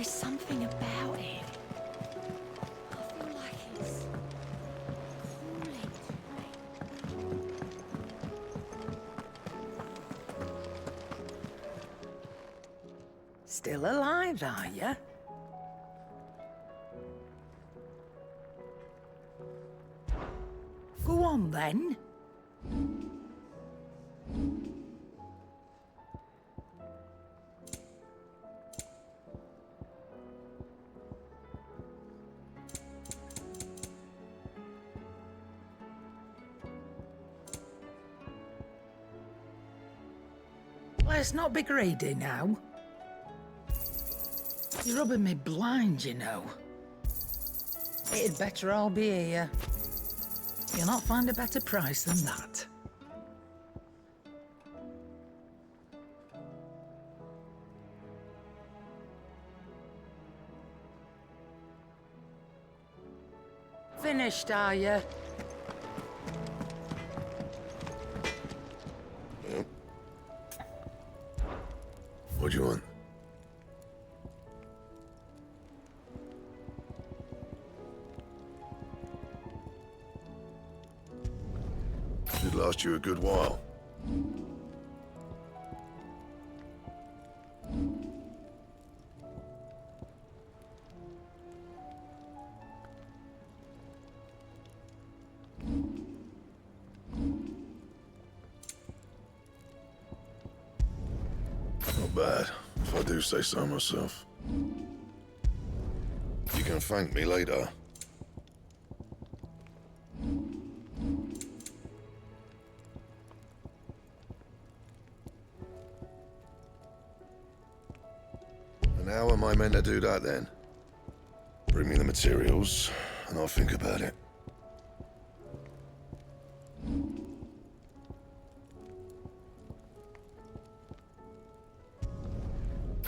There's something about it. I feel like it's calling to me. Still alive, are you? Go on, then. Let's not be greedy now. You're rubbing me blind, you know. It'd better all be here. You'll not find a better price than that. Finished, are you? Yep. What do you want? Should last you a good while. Not bad, if I do say so myself. You can thank me later. And how am I meant to do that then? Bring me the materials, and I'll think about it.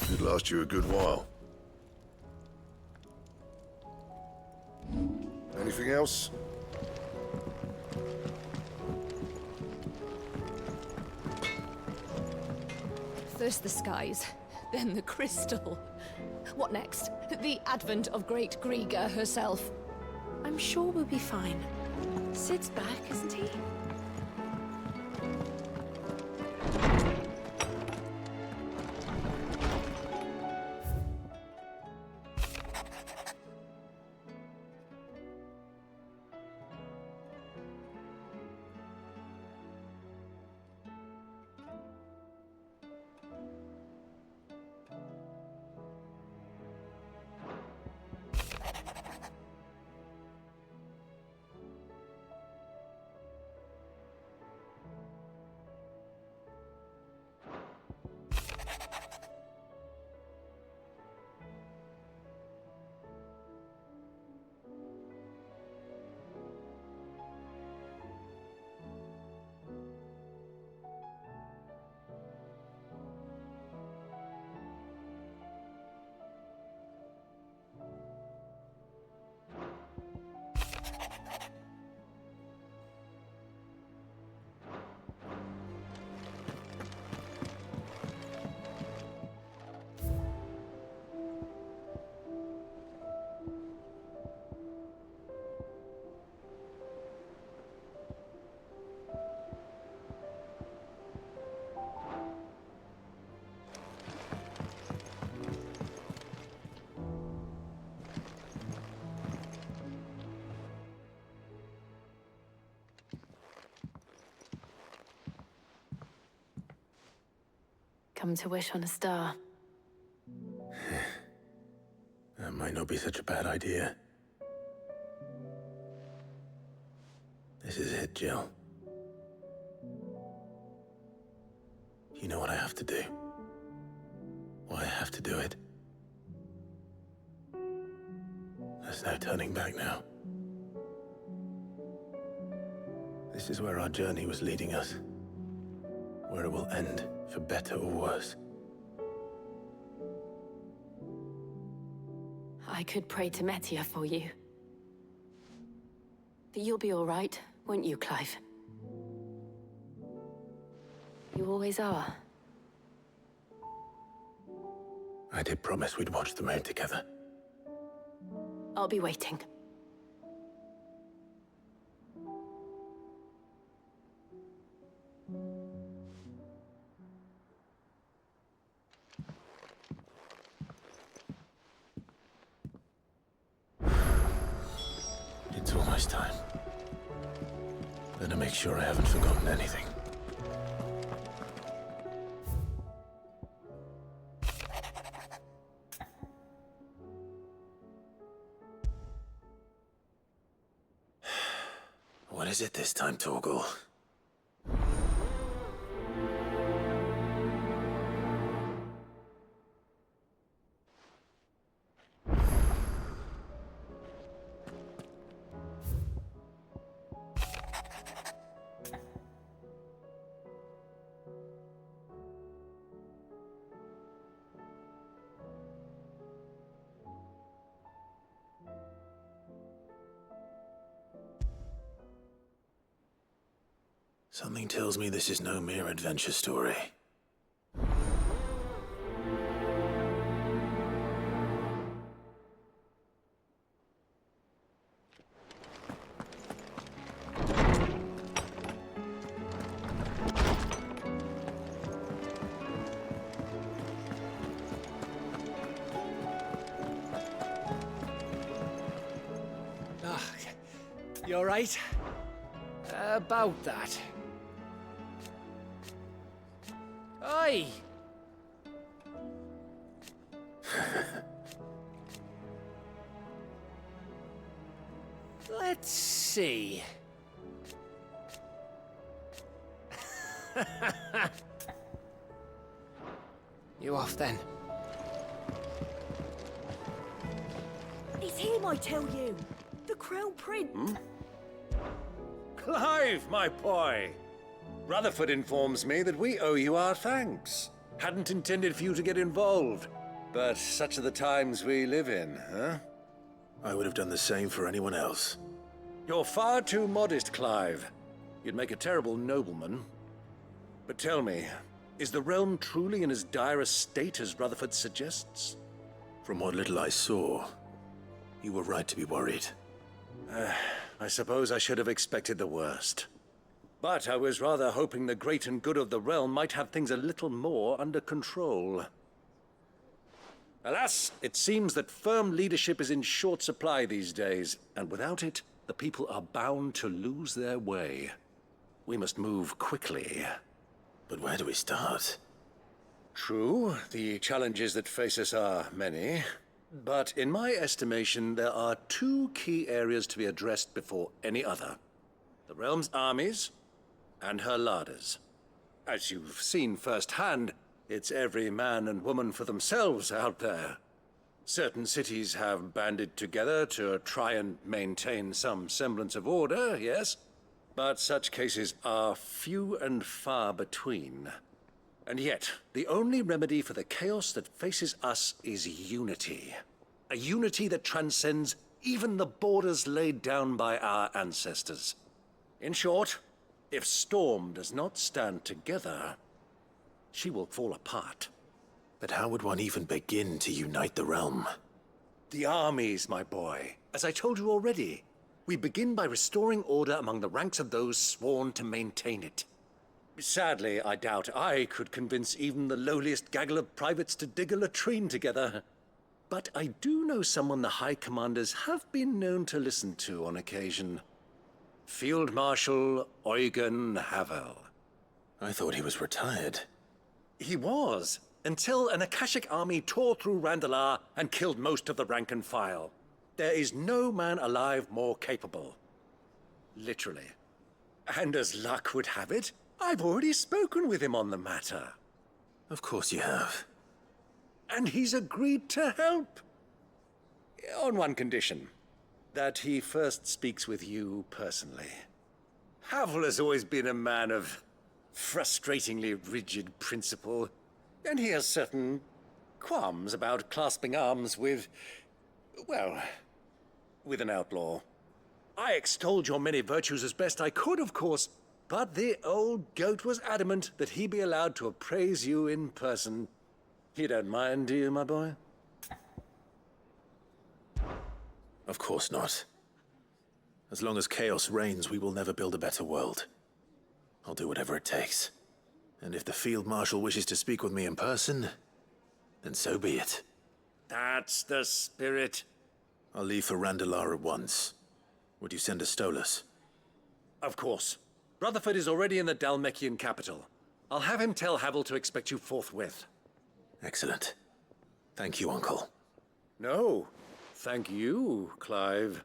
Should last you a good while. Anything else? First the skies, then the crystal. What next? The advent of Great Griga herself. I'm sure we'll be fine. Sid's back, isn't he? Come to wish on a star. That might not be such a bad idea. This is it, Jill. You know what I have to do. Why I have to do it. There's no turning back now. This is where our journey was leading us. Where it will end, for better or worse. I could pray to Metia for you. But you'll be all right, won't you, Clive? You always are. I did promise we'd watch the moon together. I'll be waiting. It's almost time. Better make sure I haven't forgotten anything. What is it this time, Torgal? Something tells me this is no mere adventure story. You all right? About that. Oi! Let's see. You off then? It's him, I tell you. The Crown Prince. Clive, my boy! Rutherford informs me that we owe you our thanks. Hadn't intended for you to get involved, but such are the times we live in, huh? I would have done the same for anyone else. You're far too modest, Clive. You'd make a terrible nobleman. But tell me, is the realm truly in as dire a state as Rutherford suggests? From what little I saw, you were right to be worried. I suppose I should have expected the worst. But I was rather hoping the great and good of the realm might have things a little more under control. Alas, it seems that firm leadership is in short supply these days, and without it, the people are bound to lose their way. We must move quickly. But where do we start? True, the challenges that face us are many. But in my estimation, there are two key areas to be addressed before any other. The realm's armies and her larders. As you've seen firsthand, it's every man and woman for themselves out there. Certain cities have banded together to try and maintain some semblance of order, yes? But such cases are few and far between. And yet, the only remedy for the chaos that faces us is unity. A unity that transcends even the borders laid down by our ancestors. In short, if Storm does not stand together, she will fall apart. But how would one even begin to unite the realm? The armies, my boy. As I told you already, we begin by restoring order among the ranks of those sworn to maintain it. Sadly, I doubt I could convince even the lowliest gaggle of privates to dig a latrine together. But I do know someone the High Commanders have been known to listen to on occasion. Field Marshal Eugen Havel. I thought he was retired. He was, until an Akashic army tore through Randalar and killed most of the rank and file. There is no man alive more capable. Literally. And as luck would have it, I've already spoken with him on the matter. Of course you have. And he's agreed to help. On one condition. That he first speaks with you personally. Havel has always been a man of frustratingly rigid principle, and he has certain qualms about clasping arms with, well, with an outlaw. I extolled your many virtues as best I could, of course, but the old goat was adamant that he be allowed to appraise you in person. You don't mind, do you, my boy? Of course not. As long as chaos reigns, we will never build a better world. I'll do whatever it takes. And if the Field Marshal wishes to speak with me in person, then so be it. That's the spirit. I'll leave for Randalar at once. Would you send a Stolas? Of course. Rutherford is already in the Dalmekian capital. I'll have him tell Havel to expect you forthwith. Excellent. Thank you, Uncle. No, thank you, Clive.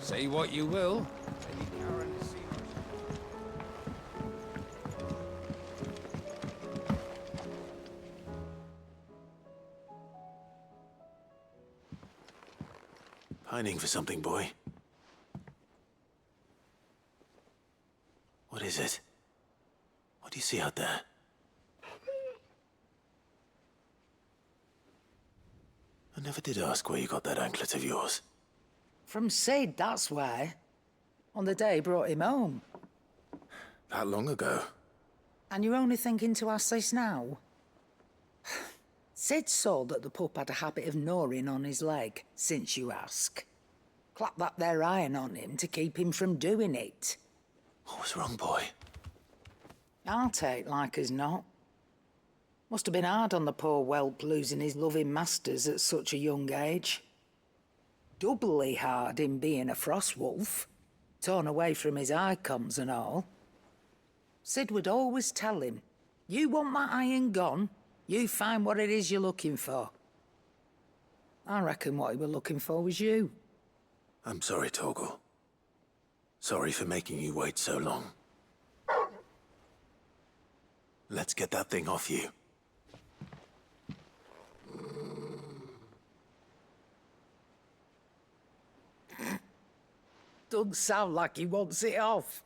Say what you will. Lady Karen has seen us. Pining for something, boy. What is it? What do you see out there? I never did ask where you got that anklet of yours. From Sid, that's why. On the day he brought him home. That long ago? And you're only thinking to ask this now? Sid saw that the pup had a habit of gnawing on his leg, since you ask. Clap that there iron on him to keep him from doing it. What was wrong, boy? I'll take like as not. Must have been hard on the poor whelp losing his loving masters at such a young age. Doubly hard in being a frost wolf, torn away from his icons and all. Sid would always tell him, you want that iron gone, you find what it is you're looking for. I reckon what he were looking for was you. I'm sorry, Torgal. Sorry for making you wait so long. Let's get that thing off you. Doesn't sound like he wants it off.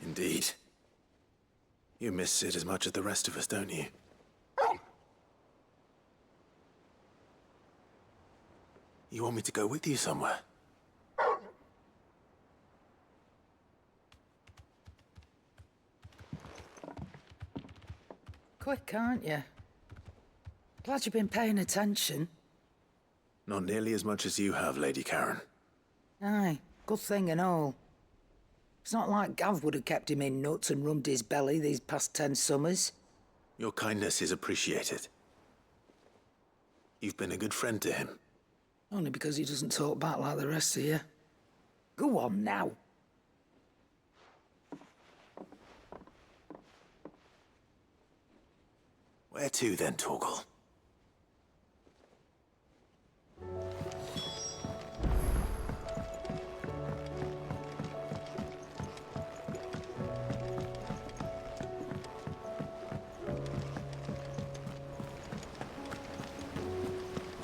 Indeed. You miss Sid as much as the rest of us, don't you? You want me to go with you somewhere? Quick, aren't you? Glad you've been paying attention. Not nearly as much as you have, Lady Karen. Aye, good thing and all. It's not like Gav would have kept him in nuts and rubbed his belly these past 10 summers. Your kindness is appreciated. You've been a good friend to him. Only because he doesn't talk back like the rest of you. Go on now. Where to then, Torgal?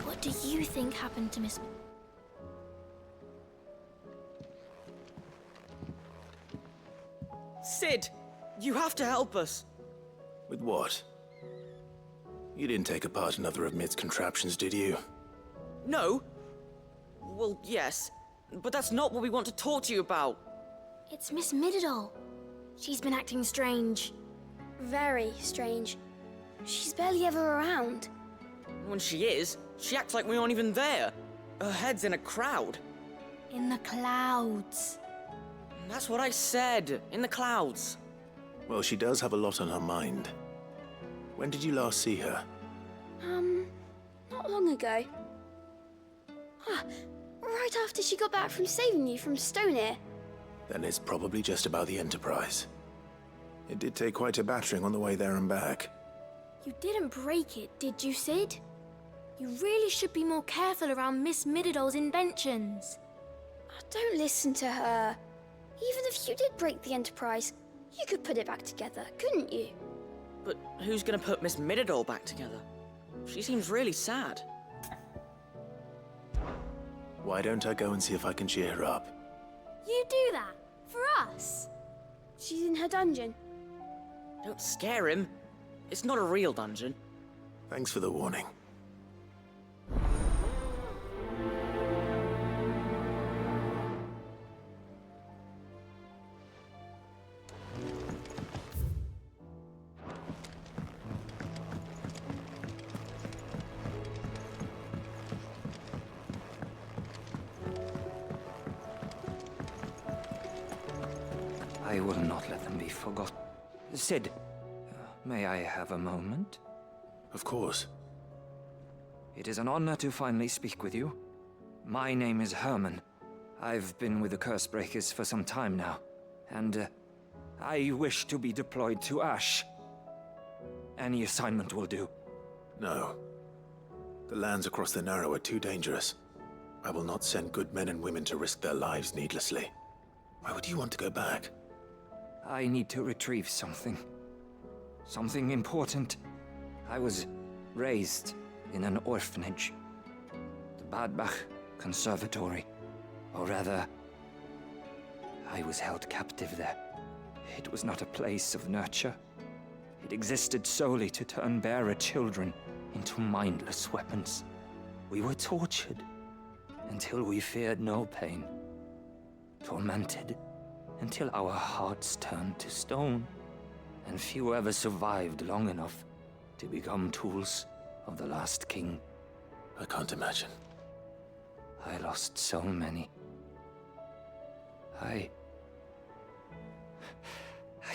What do you think happened to Miss... Sid, you have to help us. With what? You didn't take apart another of Mid's contraptions, did you? No. Well, yes, but that's not what we want to talk to you about. It's Miss Mididol. She's been acting strange. Very strange. She's barely ever around. When she is, she acts like we aren't even there. Her head's in a crowd. In the clouds. That's what I said, in the clouds. Well, she does have a lot on her mind. When did you last see her? Not long ago. Right after she got back from saving you from Stoneir. Then it's probably just about the Enterprise. It did take quite a battering on the way there and back. You didn't break it, did you, Sid? You really should be more careful around Miss Mididol's inventions. Don't listen to her. Even if you did break the Enterprise, you could put it back together, couldn't you? But who's gonna put Miss Mididol back together? She seems really sad. Why don't I go and see if I can cheer her up? You do that? For us? She's in her dungeon. Don't scare him. It's not a real dungeon. Thanks for the warning. I will not let them be forgotten. Sid, may I have a moment? Of course. It is an honor to finally speak with you. My name is Herman. I've been with the Cursebreakers for some time now, and I wish to be deployed to Ash. Any assignment will do. No. The lands across the Narrow are too dangerous. I will not send good men and women to risk their lives needlessly. Why would you want to go back? I need to retrieve something. Something important. I was raised in an orphanage. The Badbach Conservatory. Or rather, I was held captive there. It was not a place of nurture. It existed solely to turn bearer children into mindless weapons. We were tortured until we feared no pain. Tormented until our hearts turned to stone, and few ever survived long enough to become tools of the last king. I can't imagine. I lost so many. I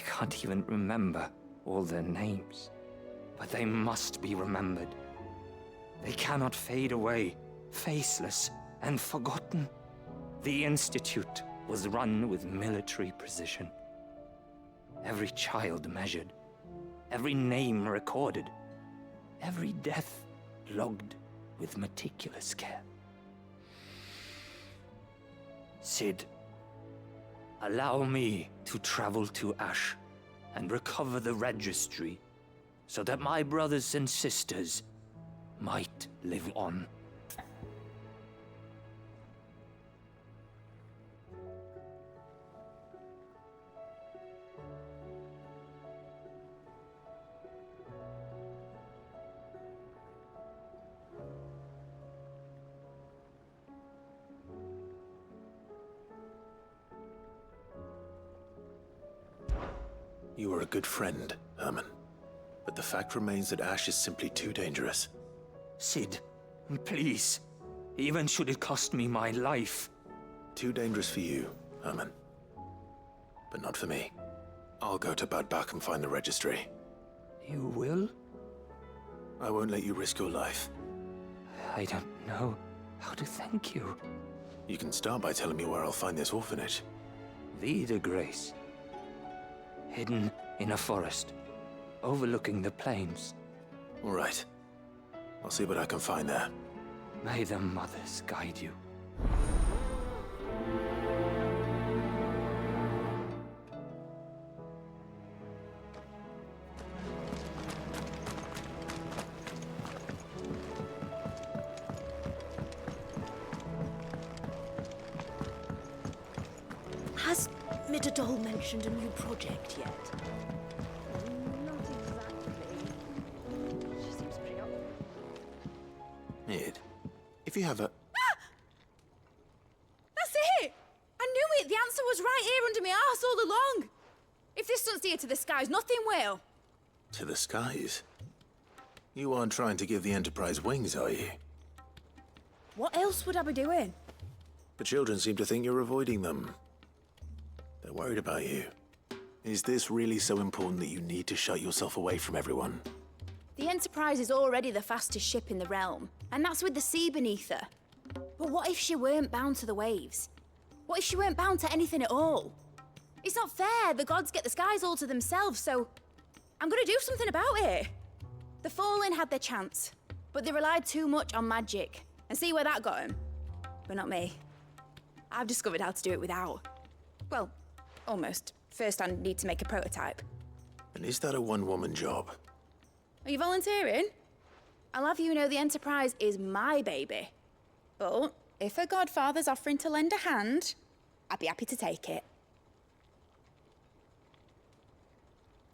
can't even remember all their names, but they must be remembered. They cannot fade away, faceless and forgotten. The Institute was run with military precision. Every child measured, every name recorded, every death logged with meticulous care. Sid, allow me to travel to Ash and recover the registry so that my brothers and sisters might live on. You were a good friend, Herman. But the fact remains that Ash is simply too dangerous. Sid, please. Even should it cost me my life. Too dangerous for you, Herman. But not for me. I'll go to Bad Bach and find the registry. You will? I won't let you risk your life. I don't know how to thank you. You can start by telling me where I'll find this orphanage. Vida Grace. Hidden in a forest, overlooking the plains. All right. I'll see what I can find there. May the mothers guide you. Has Midadol mentioned a new project yet? Not exactly. She seems pretty up. Mid, if you have a... That's it! I knew it! The answer was right here under my arse all along! If this doesn't steer to the skies, nothing will! To the skies? You aren't trying to give the Enterprise wings, are you? What else would I be doing? The children seem to think you're avoiding them. They're worried about you. Is this really so important that you need to shut yourself away from everyone? The Enterprise is already the fastest ship in the realm, and that's with the sea beneath her. But what if she weren't bound to the waves? What if she weren't bound to anything at all? It's not fair. The gods get the skies all to themselves, so I'm gonna do something about it. The Fallen had their chance, but they relied too much on magic. And see where that got them? But not me. I've discovered how to do it without. Well, almost. First, I need to make a prototype. And is that a one-woman job? Are you volunteering? I'll have you know the Enterprise is my baby. But if a godfather's offering to lend a hand, I'd be happy to take it.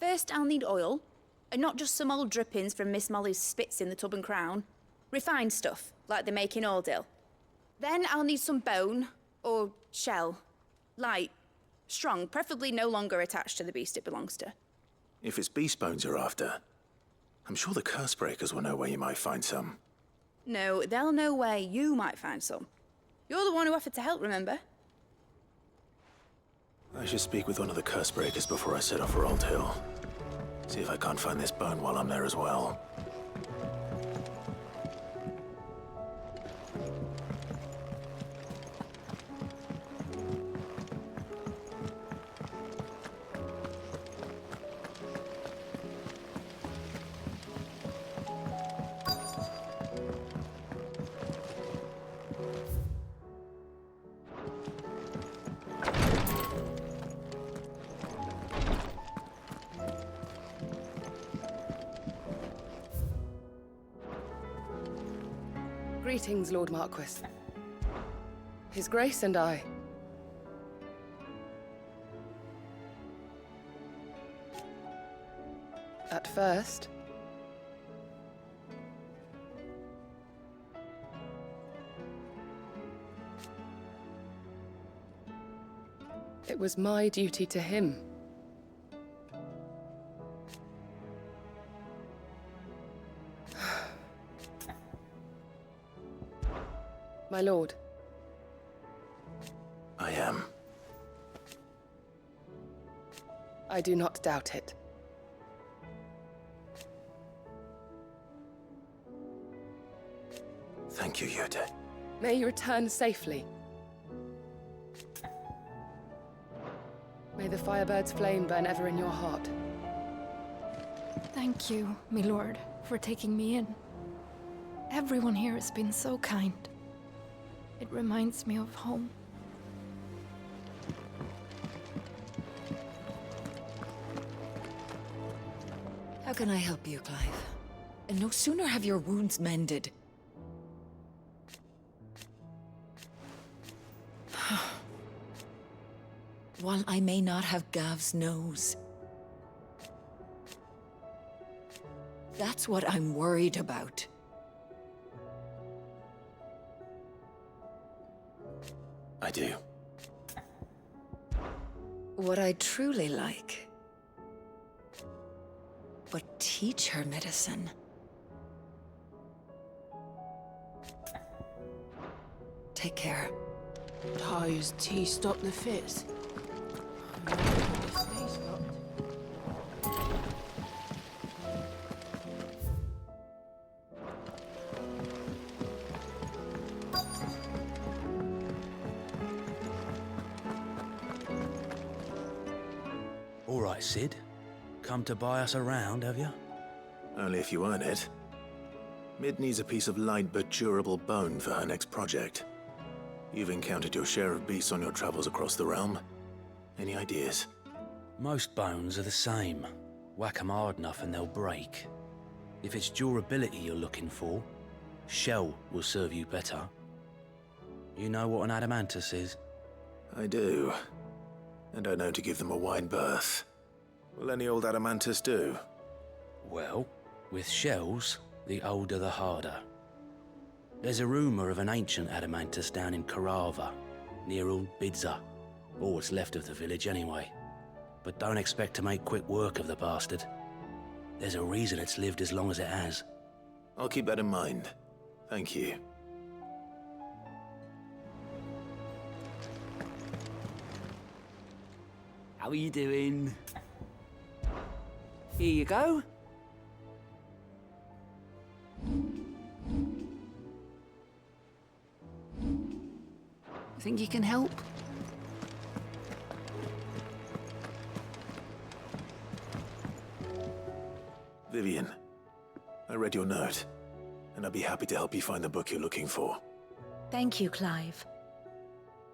First, I'll need oil, and not just some old drippings from Miss Molly's spits in the Tub and Crown. Refined stuff, like they make in Ordil. Then I'll need some bone, or shell. Light, strong, preferably no longer attached to the beast it belongs to. If it's beast bones you're after, I'm sure the curse breakers will know where you might find some. No, they'll know where you might find some. You're the one who offered to help, remember? I should speak with one of the curse breakers before I set off for Old Hill. See if I can't find this bone while I'm there as well. Greetings, Lord Marquis. His Grace and I. At first, it was my duty to him. My lord. I am. I do not doubt it. Thank you, Yute. May you return safely. May the Firebird's flame burn ever in your heart. Thank you, my lord, for taking me in. Everyone here has been so kind. It reminds me of home. How can I help you, Clive? And no sooner have your wounds mended. While I may not have Gav's nose, that's what I'm worried about. I do. What I'd truly like would teach her medicine. Take care. Ty's tea stop the fits. All right, Sid. Come to buy us around, have you? Only if you earn it. Mid needs a piece of light but durable bone for her next project. You've encountered your share of beasts on your travels across the realm. Any ideas? Most bones are the same. Whack 'em hard enough and they'll break. If it's durability you're looking for, shell will serve you better. You know what an adamantus is? I do. And I know to give them a wide berth. Will any old adamantus do? Well, with shells, the older the harder. There's a rumour of an ancient adamantus down in Karava, near Old Bidza, or what's left of the village anyway. But don't expect to make quick work of the bastard. There's a reason it's lived as long as it has. I'll keep that in mind. Thank you. How are you doing? Here you go. Think you can help? Vivian, I read your note, and I'd be happy to help you find the book you're looking for. Thank you, Clive.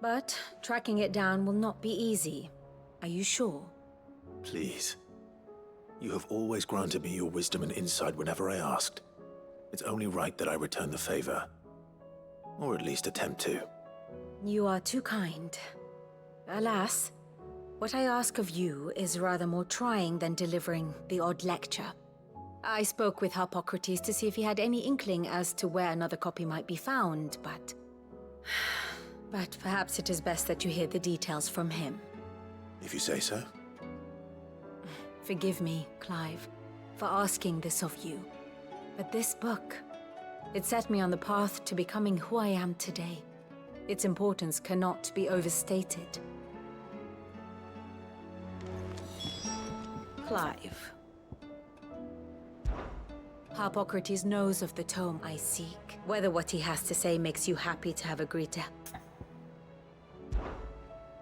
But tracking it down will not be easy. Are you sure? Please. You have always granted me your wisdom and insight whenever I asked. It's only right that I return the favor. Or at least attempt to. You are too kind. Alas, What I ask of you is rather more trying than delivering the odd lecture. I spoke with Harpocrates to see if he had any inkling as to where another copy might be found, but... But perhaps it is best that you hear the details from him. If you say so. Forgive me, Clive, for asking this of you. But this book, it set me on the path to becoming who I am today. Its importance cannot be overstated. Clive. Harpocrates knows of the tome I seek. Whether what he has to say makes you happy to have agreed to...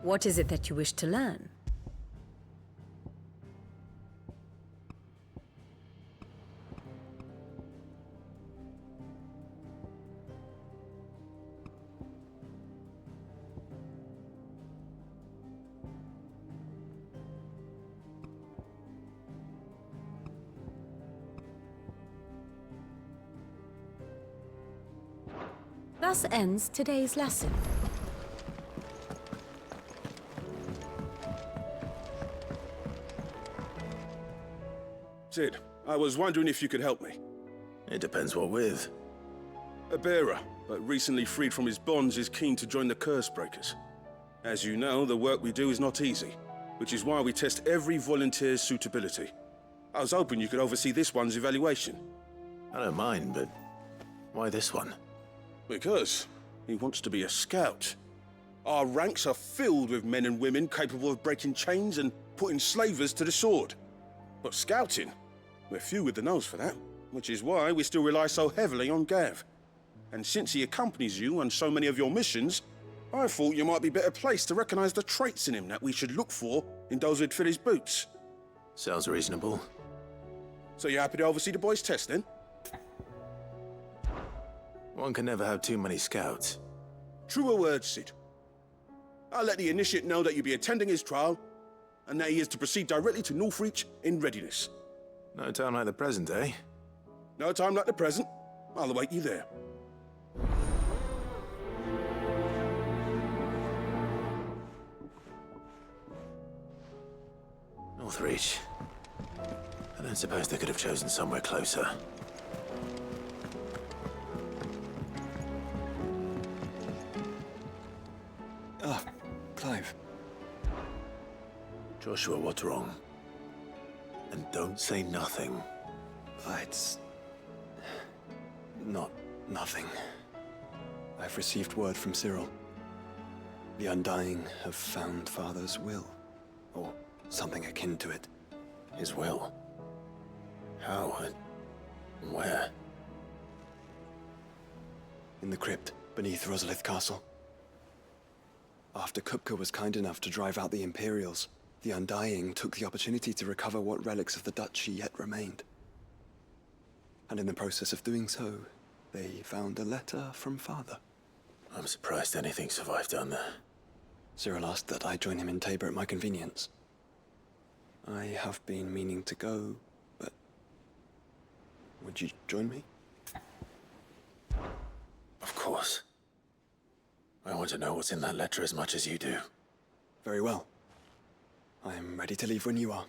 What is it that you wish to learn? Thus ends today's lesson. Sid, I was wondering if you could help me. It depends what with. A bearer, but recently freed from his bonds, is keen to join the Curse Breakers. As you know, the work we do is not easy, which is why we test every volunteer's suitability. I was hoping you could oversee this one's evaluation. I don't mind, but why this one? Because he wants to be a scout. Our ranks are filled with men and women capable of breaking chains and putting slavers to the sword. But scouting, we're few with the nose for that, which is why we still rely so heavily on Gav. And since he accompanies you on so many of your missions, I thought you might be better placed to recognize the traits in him that we should look for in those who'd fill his boots. Sounds reasonable. So you happy to oversee the boys' test, then? One can never have too many scouts. Truer words, Sid. I'll let the initiate know that you'll be attending his trial, and that he is to proceed directly to Northreach in readiness. No time like the present, eh? No time like the present. I'll await you there. Northreach. I don't suppose they could have chosen somewhere closer. Ah, Clive. Joshua, what's wrong? And don't say nothing. It's... not nothing. I've received word from Cyril. The Undying have found Father's will, or something akin to it. His will? How and where? In the crypt beneath Rosalith Castle. After Kupka was kind enough to drive out the Imperials, the Undying took the opportunity to recover what relics of the Duchy yet remained. And in the process of doing so, they found a letter from Father. I'm surprised anything survived down there. Cyril asked that I join him in Tabor at my convenience. I have been meaning to go, but... would you join me? Of course. I want to know what's in that letter as much as you do. Very well. I am ready to leave when you are.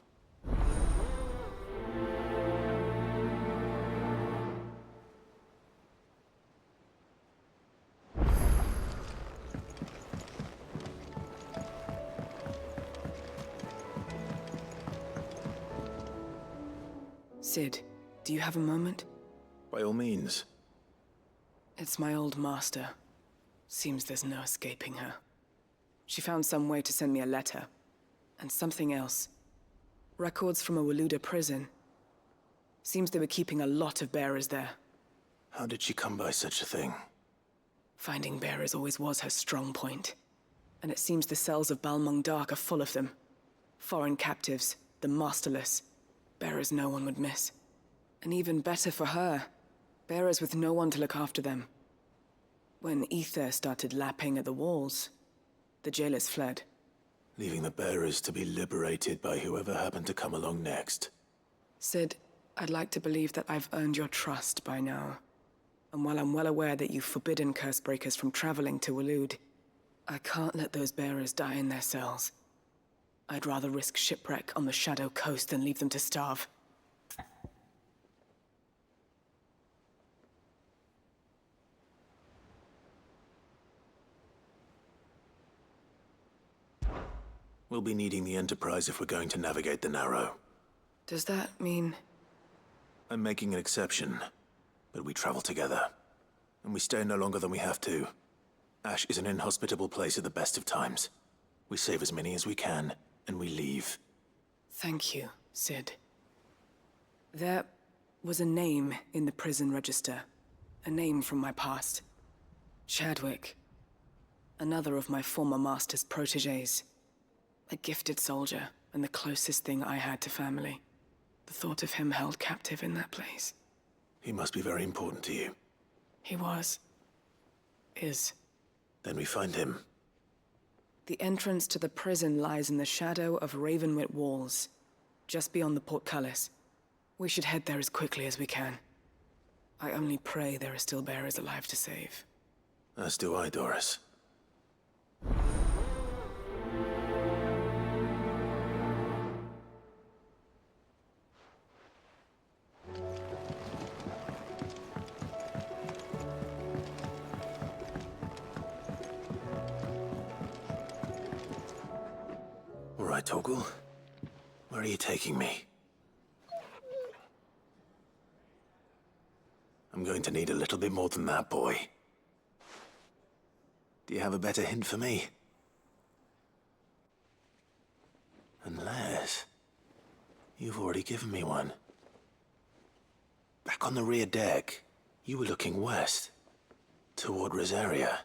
Sid, do you have a moment? By all means. It's my old master. Seems there's no escaping her. She found some way to send me a letter. And something else. Records from a Waluda prison. Seems they were keeping a lot of bearers there. How did she come by such a thing? Finding bearers always was her strong point. And it seems the cells of Balmung Dark are full of them. Foreign captives, the masterless. Bearers no one would miss. And even better for her, bearers with no one to look after them. When ether started lapping at the walls, the jailers fled. Leaving the bearers to be liberated by whoever happened to come along next. Sid, I'd like to believe that I've earned your trust by now. And while I'm well aware that you've forbidden Cursebreakers from traveling to Waloed, I can't let those bearers die in their cells. I'd rather risk shipwreck on the Shadow Coast than leave them to starve. We'll be needing the Enterprise if we're going to navigate the Narrow. Does that mean... I'm making an exception, but we travel together. And we stay no longer than we have to. Ash is an inhospitable place at the best of times. We save as many as we can, and we leave. Thank you, Sid. There was a name in the prison register. A name from my past. Chadwick. Another of my former master's protégés. A gifted soldier, and the closest thing I had to family. The thought of him held captive in that place. He must be very important to you. He was. Is. Then we find him. The entrance to the prison lies in the shadow of Ravenwit Walls, just beyond the portcullis. We should head there as quickly as we can. I only pray there are still bearers alive to save. As do I, Doris. All right, Torgal. Where are you taking me? I'm going to need a little bit more than that, boy. Do you have a better hint for me? Unless... you've already given me one. Back on the rear deck, you were looking west, toward Rosaria.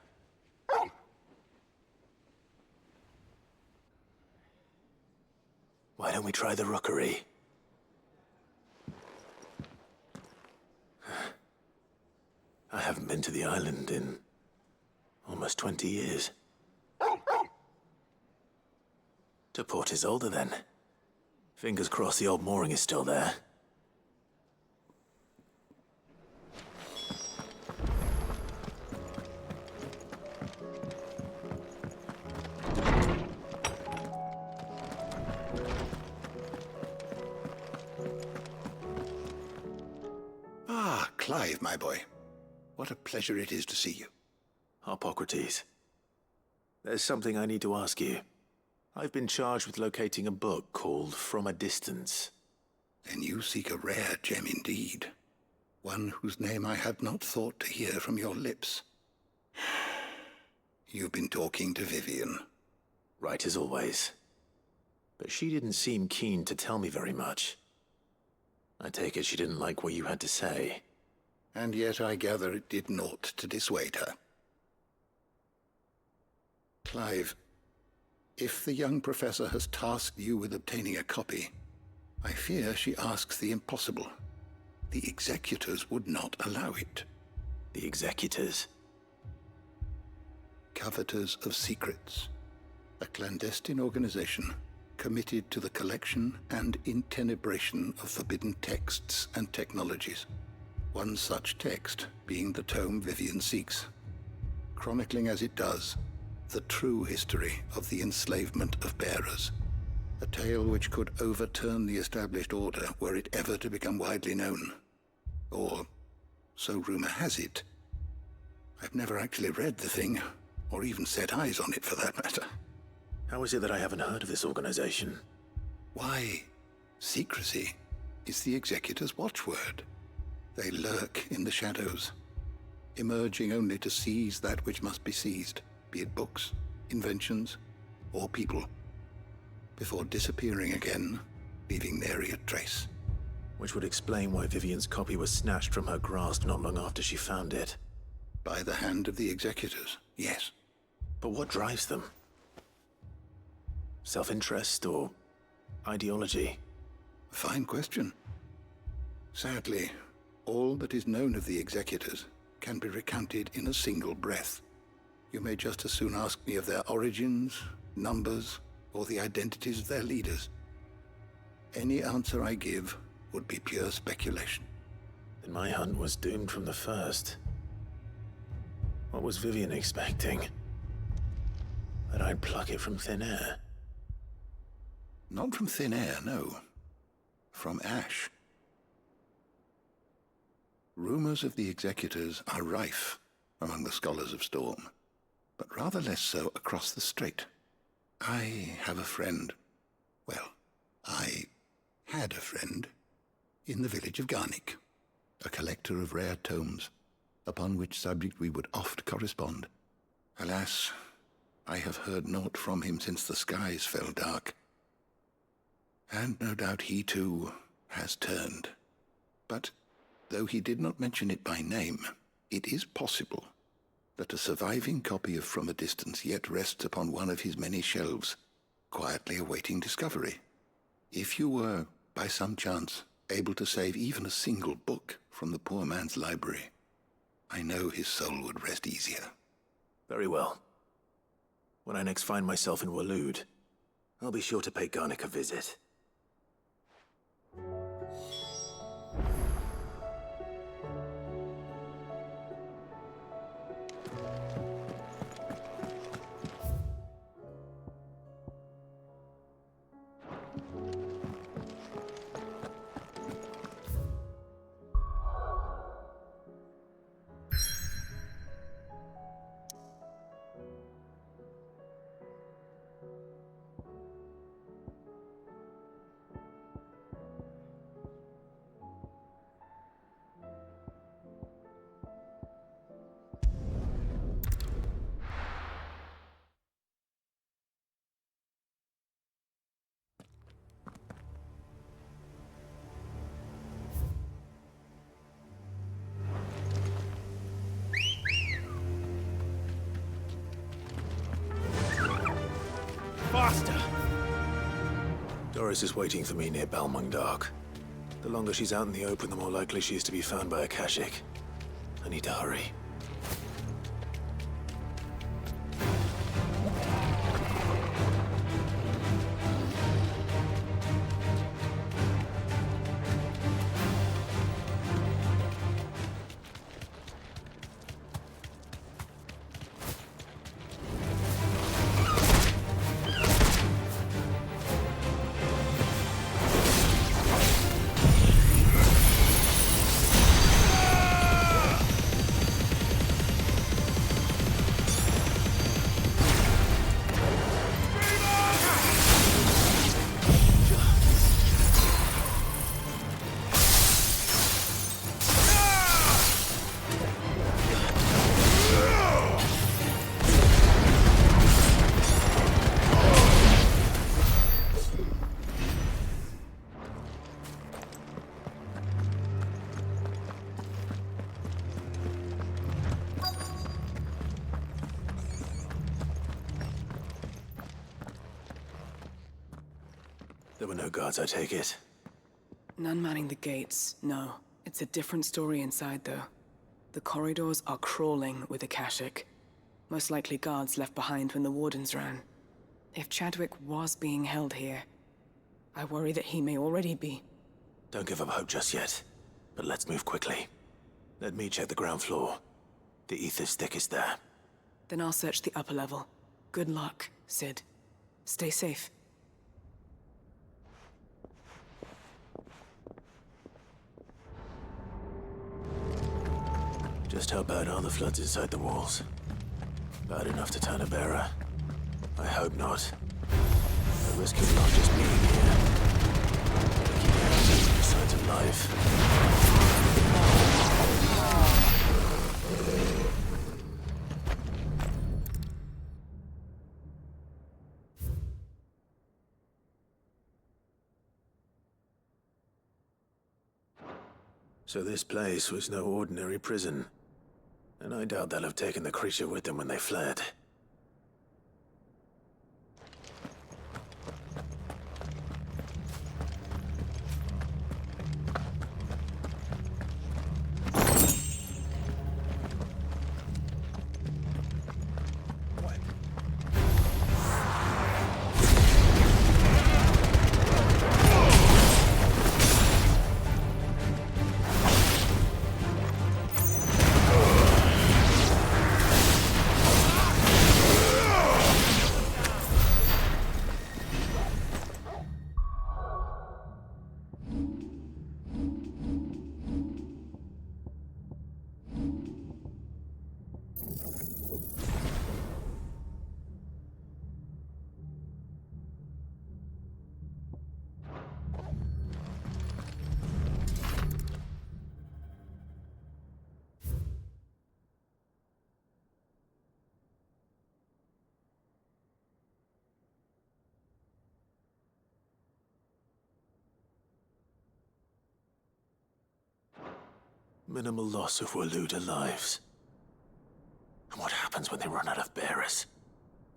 Why don't we try the rookery? I haven't been to the island in almost 20 years. To Port Isolde, then. Fingers crossed the old mooring is still there. Ah, Clive, my boy. What a pleasure it is to see you. Hippocrates. There's something I need to ask you. I've been charged with locating a book called From a Distance. Then you seek a rare gem indeed. One whose name I had not thought to hear from your lips. You've been talking to Vivian. Right as always. But she didn't seem keen to tell me very much. I take it she didn't like what you had to say. And yet I gather it did naught to dissuade her. Clive, if the young professor has tasked you with obtaining a copy, I fear she asks the impossible. The executors would not allow it. The executors? Coveters of Secrets. A clandestine organization committed to the collection and intenebration of forbidden texts and technologies. One such text being the tome Vivian seeks, chronicling as it does the true history of the enslavement of bearers. A tale which could overturn the established order were it ever to become widely known. Or, so rumor has it. I've never actually read the thing, or even set eyes on it for that matter. How is it that I haven't heard of this organization? Why, secrecy is the Executor's watchword. They lurk in the shadows, emerging only to seize that which must be seized, be it books, inventions, or people, before disappearing again, leaving nary a trace. Which would explain why Vivian's copy was snatched from her grasp not long after she found it. By the hand of the Executors, yes. But what drives them? Self-interest or ideology? A fine question. Sadly, all that is known of the Executors can be recounted in a single breath. You may just as soon ask me of their origins, numbers, or the identities of their leaders. Any answer I give would be pure speculation. Then my hunt was doomed from the first. What was Vivian expecting? That I'd pluck it from thin air? Not from thin air, no. From ash. Rumors of the executors are rife among the scholars of Storm, but rather less so across the strait. I have a friend. Well, I had a friend in the village of Garnick, a collector of rare tomes, upon which subject we would oft correspond. Alas, I have heard naught from him since the skies fell dark. And no doubt he too has turned. But though he did not mention it by name, it is possible that a surviving copy of From a Distance yet rests upon one of his many shelves, quietly awaiting discovery. If you were, by some chance, able to save even a single book from the poor man's library, I know his soul would rest easier. Very well. When I next find myself in Waloed, I'll be sure to pay Garnick a visit. Faster! Doris is waiting for me near Balmung Dark. The longer she's out in the open, the more likely she is to be found by a Kashik. I need to hurry. There were no guards, I take it. None manning the gates, no. It's a different story inside, though. The corridors are crawling with Akashic. Most likely guards left behind when the Wardens ran. If Chadwick was being held here, I worry that he may already be. Don't give up hope just yet, but let's move quickly. Let me check the ground floor. The ether's thickest there. Then I'll search the upper level. Good luck, Sid. Stay safe. Just how bad are the floods inside the walls? Bad enough to turn a bearer? I hope not. The risk of not just being here, but keeping any signs of life. So this place was no ordinary prison. And I doubt they'll have taken the creature with them when they fled. Minimal loss of Waluda lives. And what happens when they run out of bearers?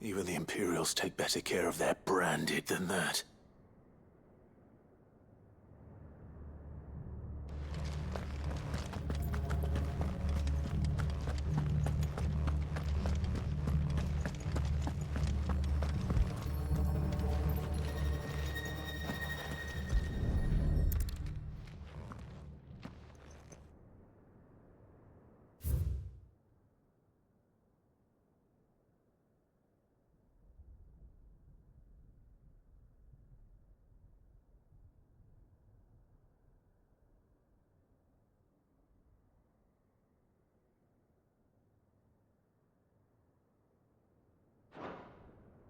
Even the Imperials take better care of their branded than that.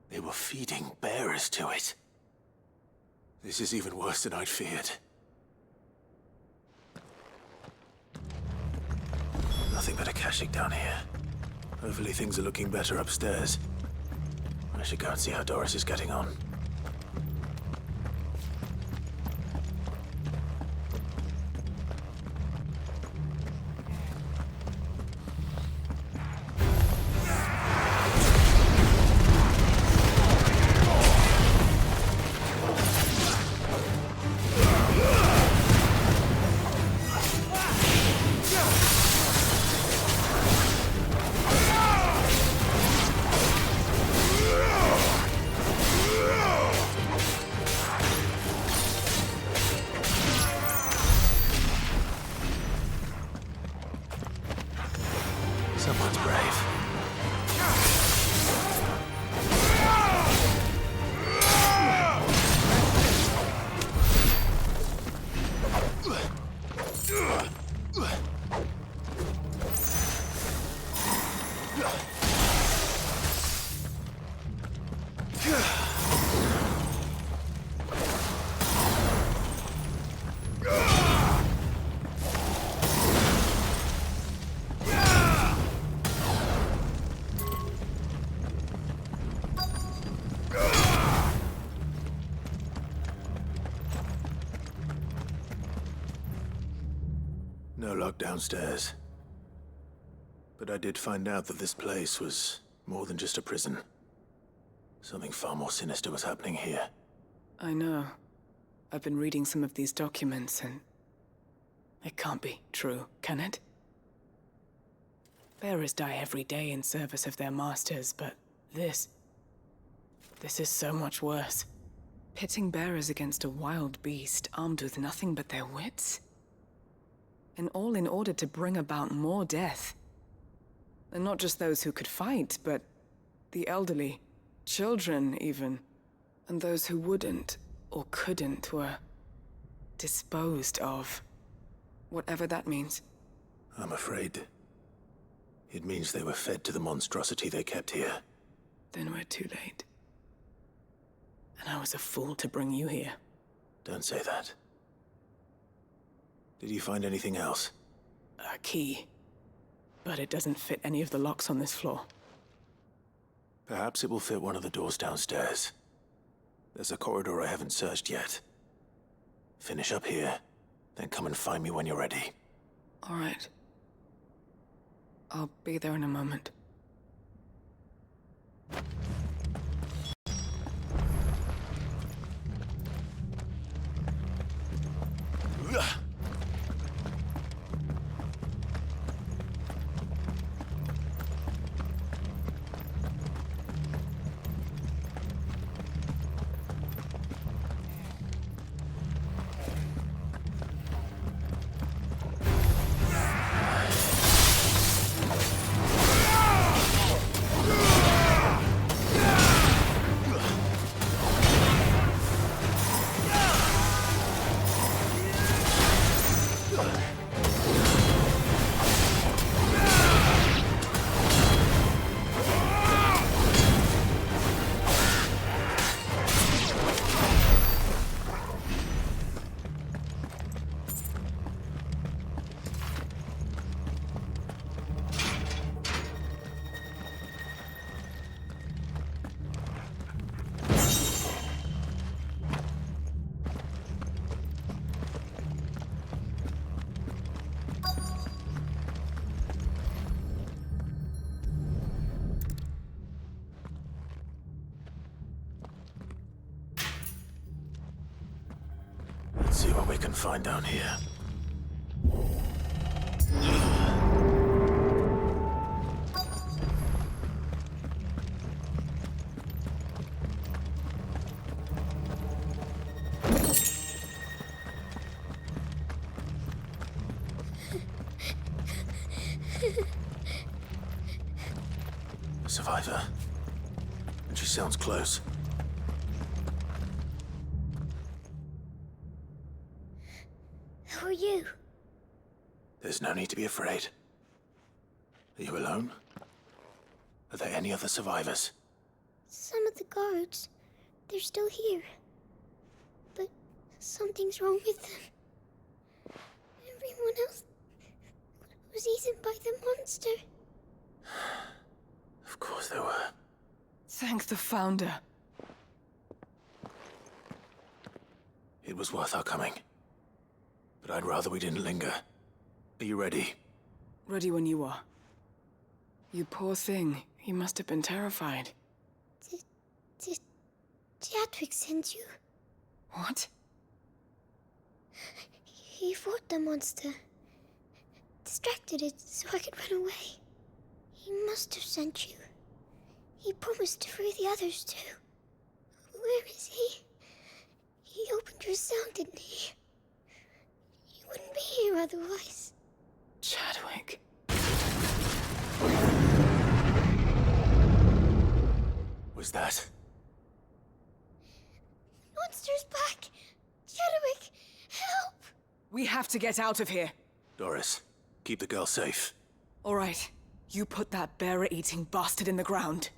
They were feeding bearers to it. This is even worse than I'd feared. Nothing but a caching down here. Hopefully things are looking better upstairs. I should go and see how Doris is getting on. Someone's brave. No lock downstairs. But I did find out that this place was more than just a prison. Something far more sinister was happening here. I know. I've been reading some of these documents and... it can't be true, can it? Bearers die every day in service of their masters, but this is so much worse. Pitting bearers against a wild beast armed with nothing but their wits? And all in order to bring about more death. And not just those who could fight, but the elderly, children even. And those who wouldn't or couldn't were disposed of. Whatever that means. I'm afraid it means they were fed to the monstrosity they kept here. Then we're too late. And I was a fool to bring you here. Don't say that. Did you find anything else? A key. But it doesn't fit any of the locks on this floor. Perhaps it will fit one of the doors downstairs. There's a corridor I haven't searched yet. Finish up here, then come and find me when you're ready. All right. I'll be there in a moment. see what we can find down here. A survivor. And she sounds close. Who are you? There's no need to be afraid. Are you alone? Are there any other survivors? Some of the guards. They're still here. But something's wrong with them. Everyone else was eaten by the monster. Of course there were. Thank the Founder. It was worth our coming. But I'd rather we didn't linger. Are you ready? Ready when you are. You poor thing. You must have been terrified. Did Chadwick send you? What? He fought the monster. Distracted it so I could run away. He must have sent you. He promised to free the others too. Where is he? He opened your cell, didn't he? He wouldn't be here otherwise. Chadwick. Was that? Monster's back! Chadwick, help! We have to get out of here. Doris, keep the girl safe. All right. You put that bearer-eating bastard in the ground.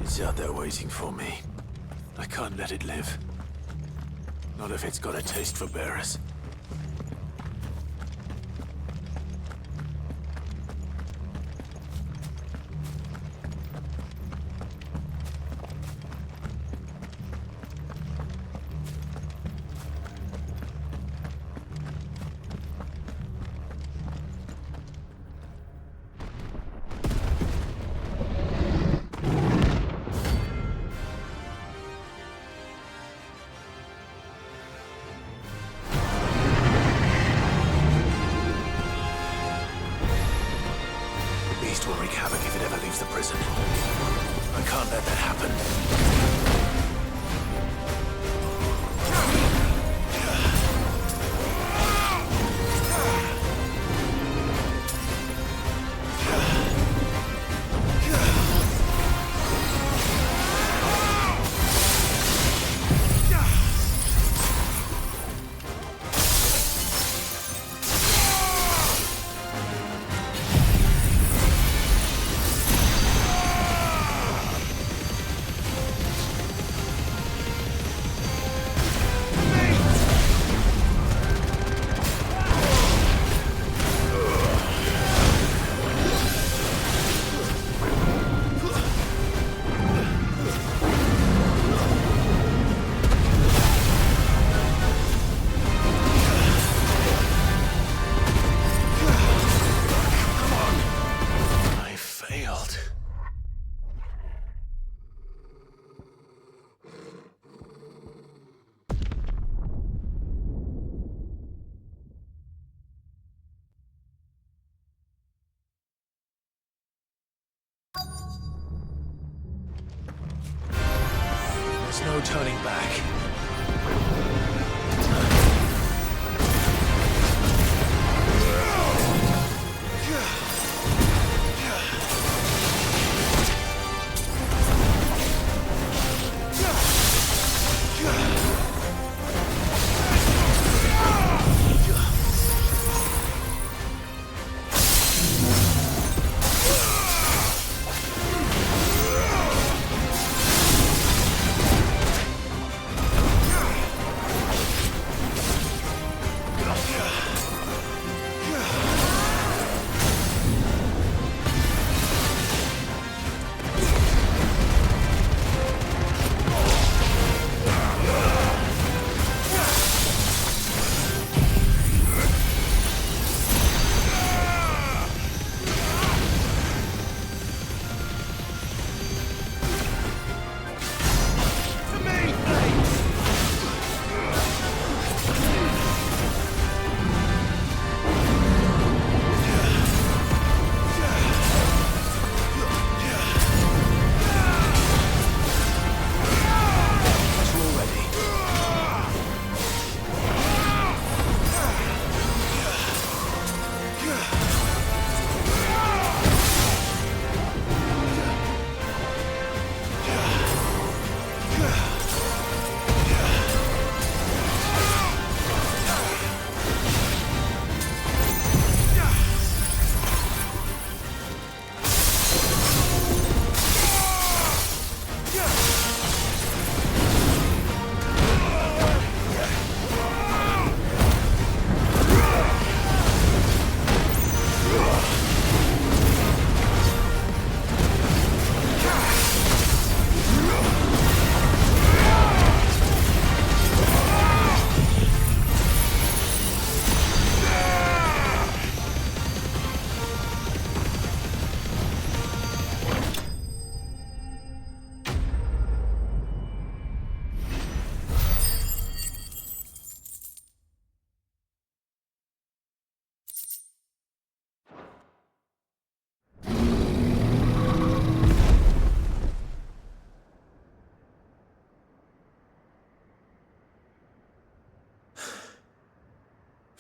It's out there waiting for me. I can't let it live. Not if it's got a taste for bearers. Will wreak havoc if it ever leaves the prison. I can't let that happen. There's no turning back.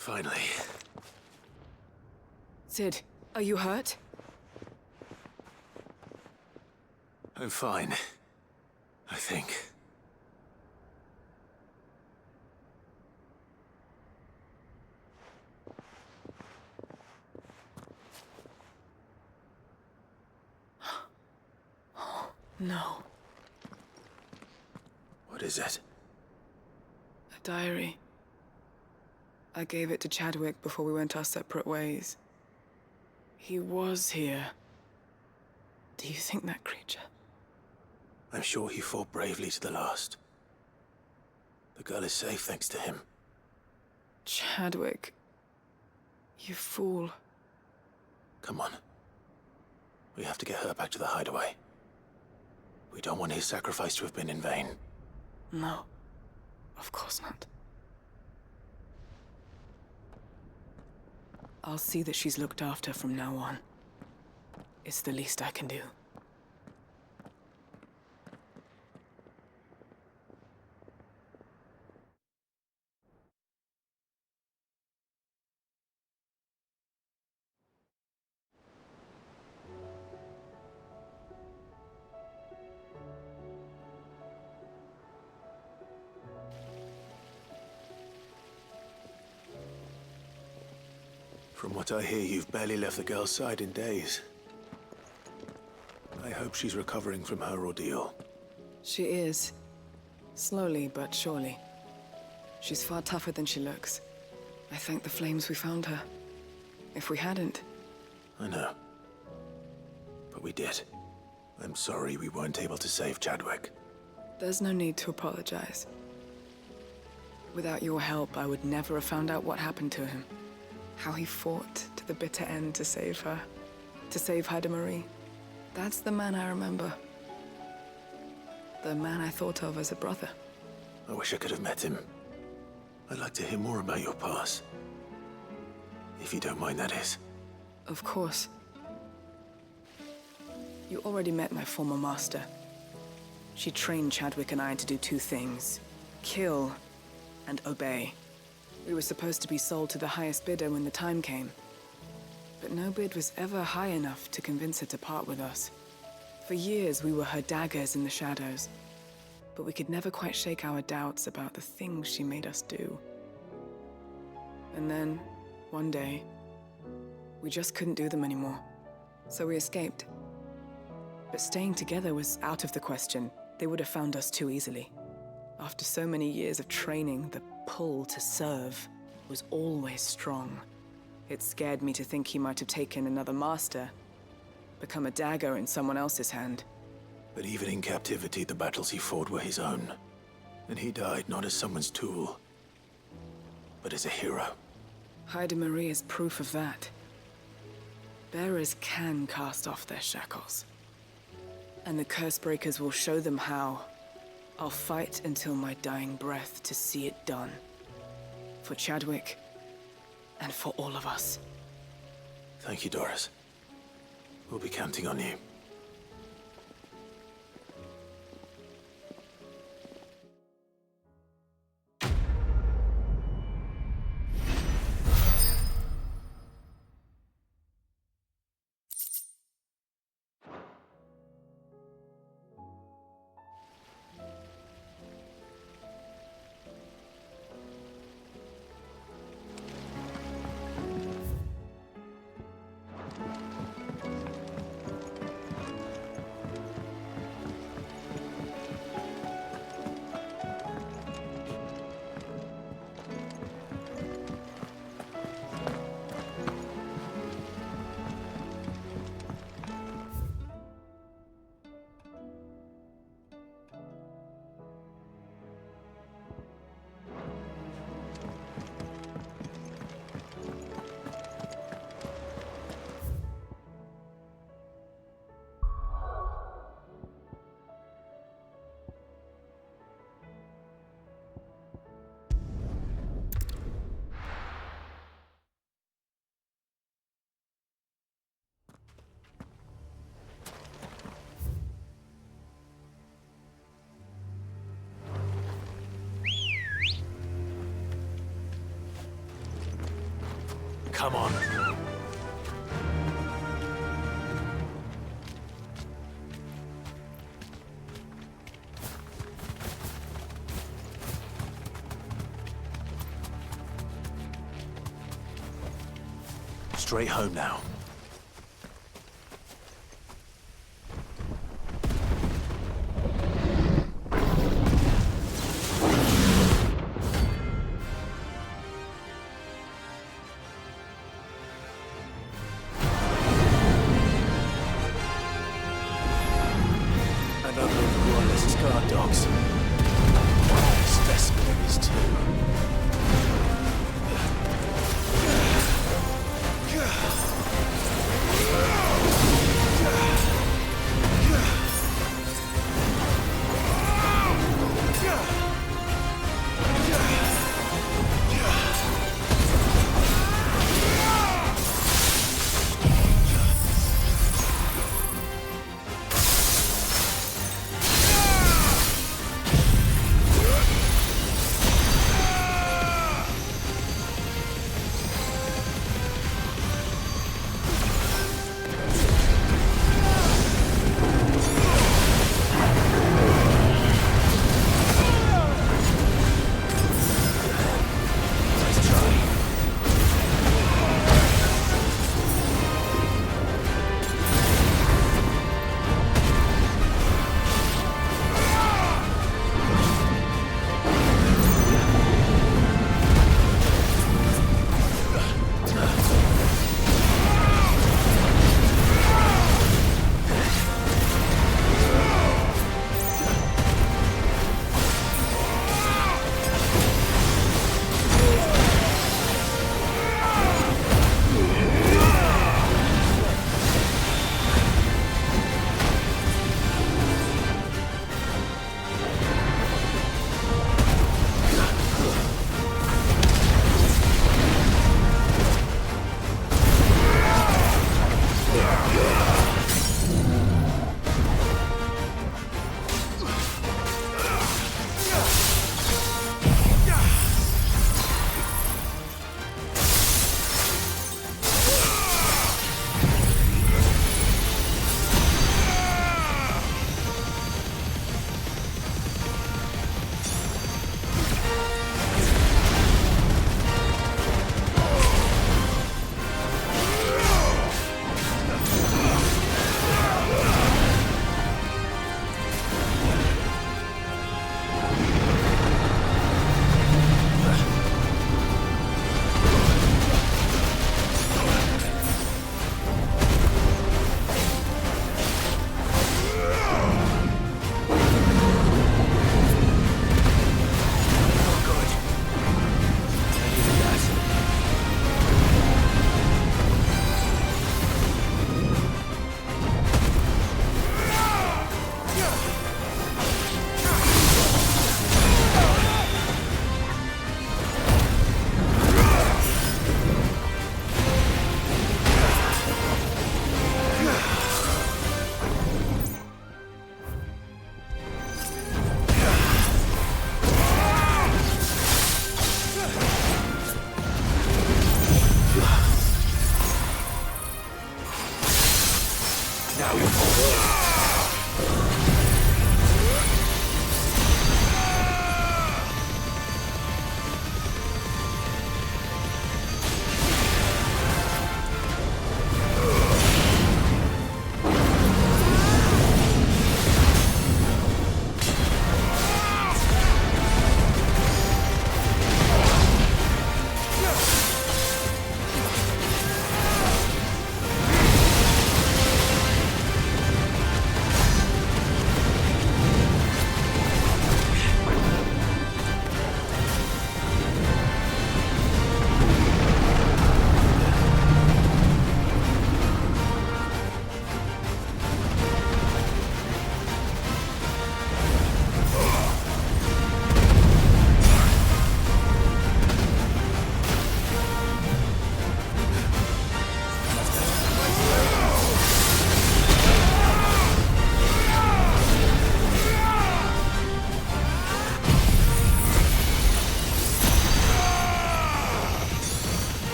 Finally. Sid, are you hurt? I'm fine. I think. No. What is it? A diary. I gave it to Chadwick before we went our separate ways. He was here. Do you think that creature? I'm sure he fought bravely to the last. The girl is safe thanks to him. Chadwick. You fool. Come on. We have to get her back to the hideaway. We don't want his sacrifice to have been in vain. No. Of course not. I'll see that she's looked after from now on. It's the least I can do. From what I hear, you've barely left the girl's side in days. I hope she's recovering from her ordeal. She is. Slowly but surely. She's far tougher than she looks. I thank the flames we found her. If we hadn't... I know. But we did. I'm sorry we weren't able to save Chadwick. There's no need to apologize. Without your help, I would never have found out what happened to him. How he fought to the bitter end to save her. To save Haida Marie. That's the man I remember. The man I thought of as a brother. I wish I could have met him. I'd like to hear more about your past. If you don't mind, that is. Of course. You already met my former master. She trained Chadwick and I to do two things. Kill and obey. We were supposed to be sold to the highest bidder when the time came. But no bid was ever high enough to convince her to part with us. For years, we were her daggers in the shadows. But we could never quite shake our doubts about the things she made us do. And then, one day, we just couldn't do them anymore. So we escaped. But staying together was out of the question. They would have found us too easily. After so many years of training, the pull to serve was always strong. It scared me to think he might have taken another master, become a dagger in someone else's hand. But even in captivity, the battles he fought were his own. And he died not as someone's tool, but as a hero. Haida Marie is proof of that. Bearers can cast off their shackles. And the Cursebreakers will show them how. I'll fight until my dying breath to see it done. For Chadwick, and for all of us. Thank you, Doris. We'll be counting on you. come on. Straight home now. Another of the Royalist guard dogs. Specimen of his too.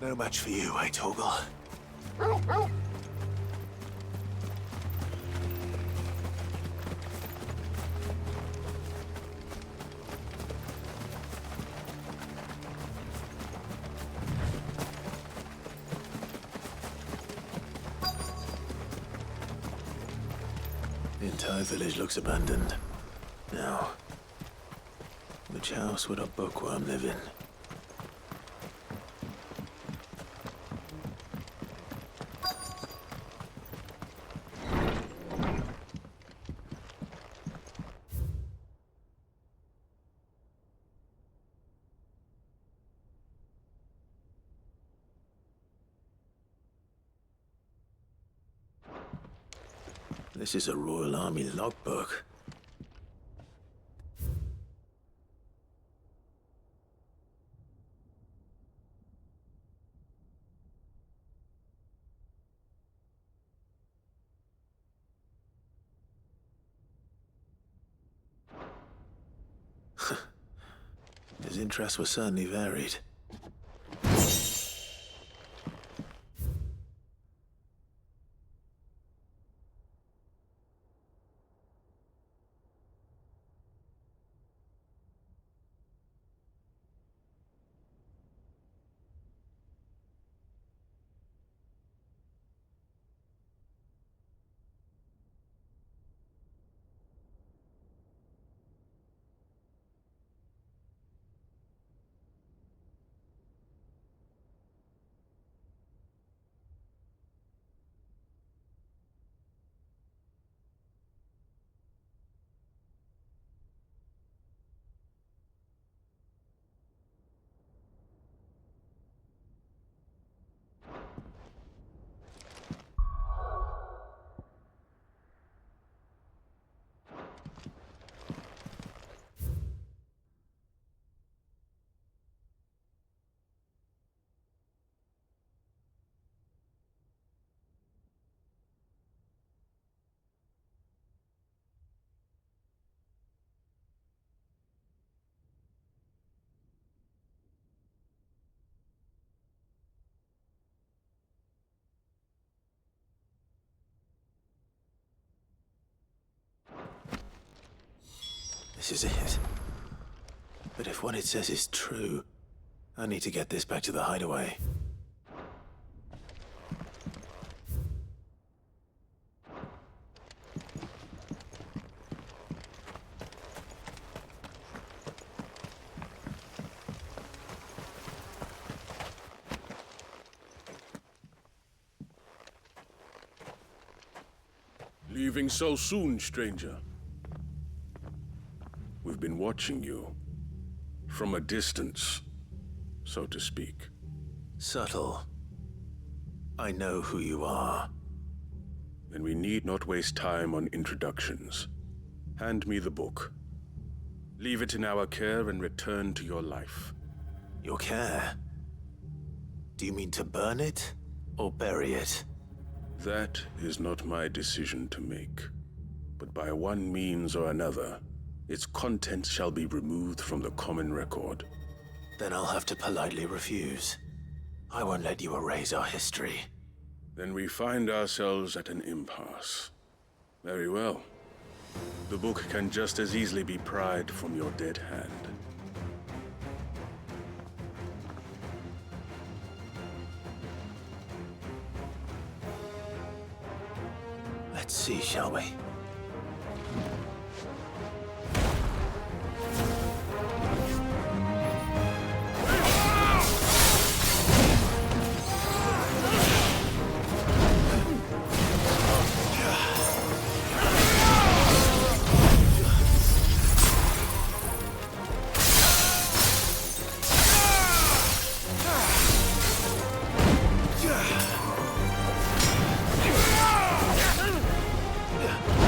No match for you, eh, Torgal? The entire village looks abandoned. Now, which house would a bookworm live in? This is a Royal Army logbook. His interests were certainly varied. This is it. But if what it says is true, I need to get this back to the hideaway. Leaving so soon, stranger? We've been watching you. From a distance, so to speak. Subtle. I know who you are. Then we need not waste time on introductions. Hand me the book. Leave it in our care and return to your life. Your care? Do you mean to burn it or bury it? That is not my decision to make. But by one means or another, its contents shall be removed from the common record. Then I'll have to politely refuse. I won't let you erase our history. Then we find ourselves at an impasse. Very well. The book can just as easily be pried from your dead hand. Let's see, shall we? Yeah.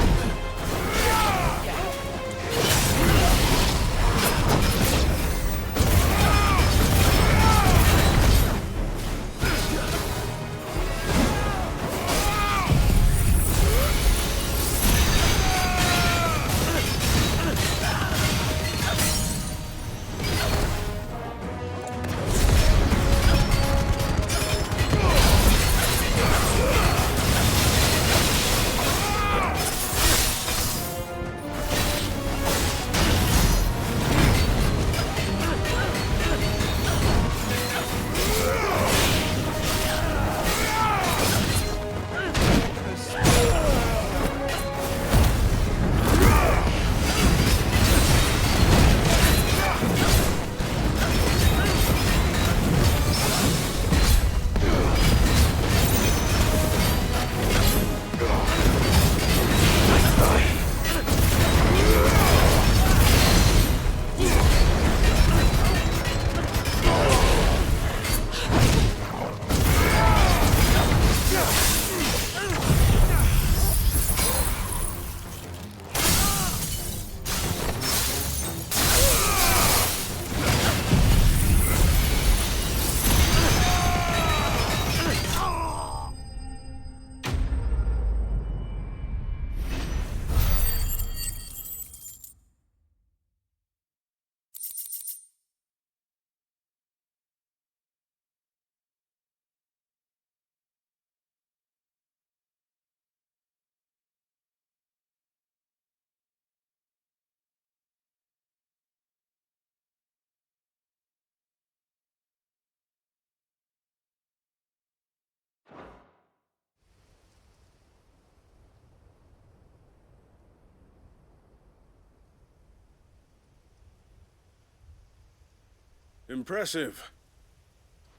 Impressive.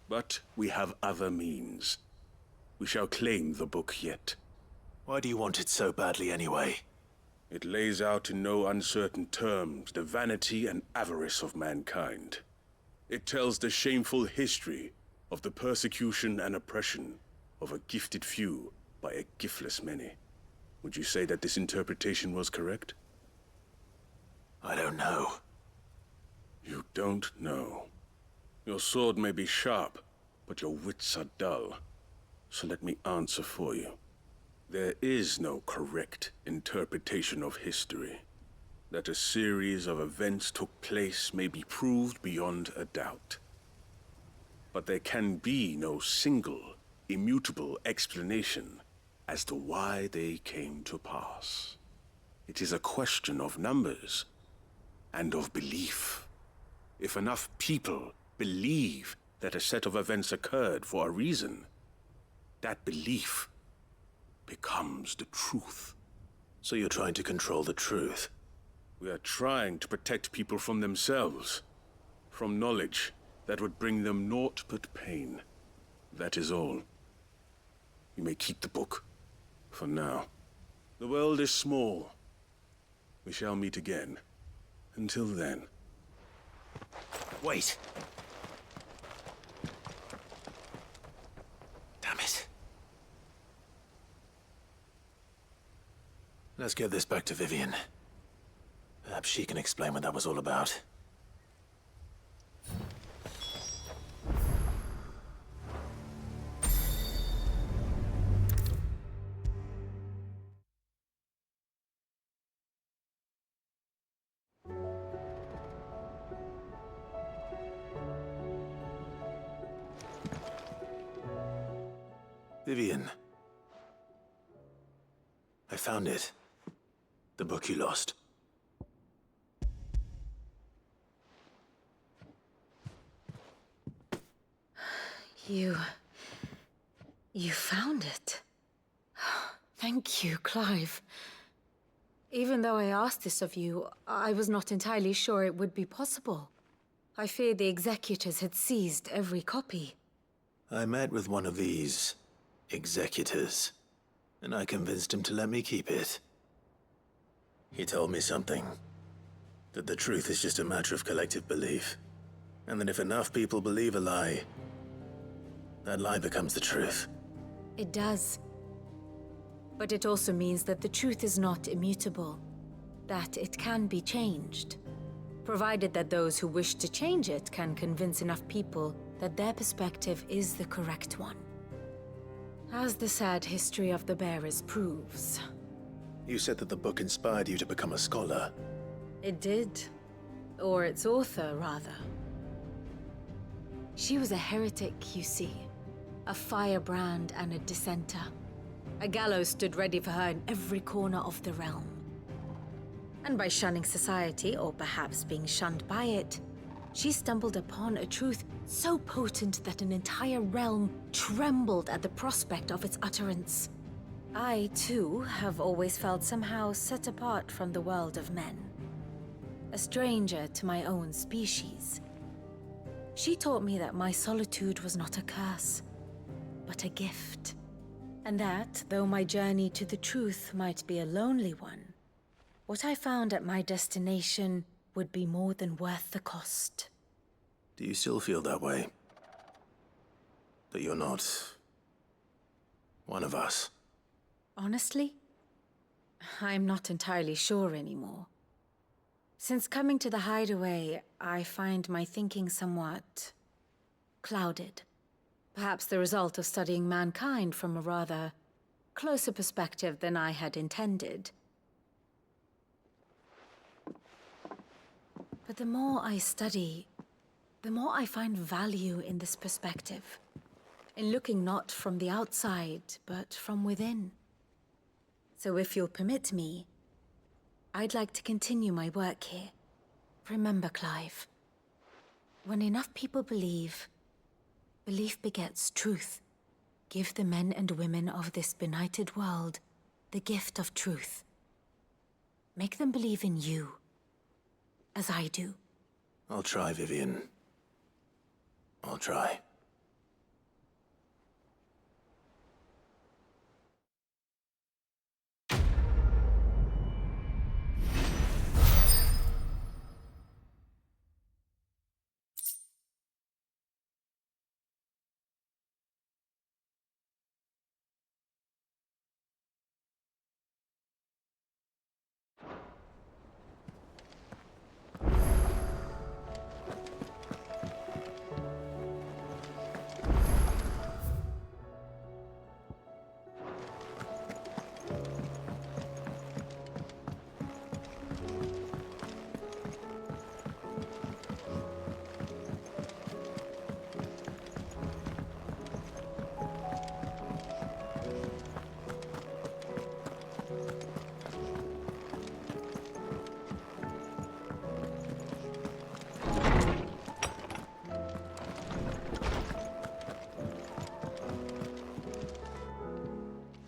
But we have other means. We shall claim the book yet. Why do you want it so badly anyway? It lays out in no uncertain terms the vanity and avarice of mankind. It tells the shameful history of the persecution and oppression of a gifted few by a giftless many. Would you say that this interpretation was correct? I don't know. You don't know. Your sword may be sharp, but your wits are dull. So let me answer for you. There is no correct interpretation of history. That a series of events took place may be proved beyond a doubt. But there can be no single, immutable explanation as to why they came to pass. It is a question of numbers and of belief. If enough people believe that a set of events occurred for a reason, that belief becomes the truth. So you're trying to control the truth? We are trying to protect people from themselves, from knowledge that would bring them naught but pain. That is all. You may keep the book, for now. The world is small. We shall meet again. Until then. Wait! Damn it. Let's get this back to Vivian. Perhaps she can explain what that was all about. Vivian. I found it. The book you lost. You found it. Thank you, Clive. Even though I asked this of you, I was not entirely sure it would be possible. I feared the executors had seized every copy. I met with one of these executors, and I convinced him to let me keep it. He told me something. That the truth is just a matter of collective belief. And that if enough people believe a lie, that lie becomes the truth. It does. But it also means that the truth is not immutable. That it can be changed. Provided that those who wish to change it can convince enough people that their perspective is the correct one. As the sad history of the bearers proves. You said that the book inspired you to become a scholar. It did. Or its author, rather. She was a heretic, you see. A firebrand and a dissenter. A gallows stood ready for her in every corner of the realm. And by shunning society, or perhaps being shunned by it, she stumbled upon a truth so potent that an entire realm trembled at the prospect of its utterance. I, too, have always felt somehow set apart from the world of men. A stranger to my own species. She taught me that my solitude was not a curse, but a gift. And that, though my journey to the truth might be a lonely one, what I found at my destination would be more than worth the cost. Do you still feel that way? That you're not one of us? Honestly, I'm not entirely sure anymore. Since coming to the hideaway, I find my thinking somewhat clouded. Perhaps the result of studying mankind from a rather closer perspective than I had intended. But the more I study, the more I find value in this perspective. In looking not from the outside, but from within. So if you'll permit me, I'd like to continue my work here. Remember, Clive, when enough people believe, belief begets truth. Give the men and women of this benighted world the gift of truth. Make them believe in you, as I do. I'll try, Vivian. I'll try.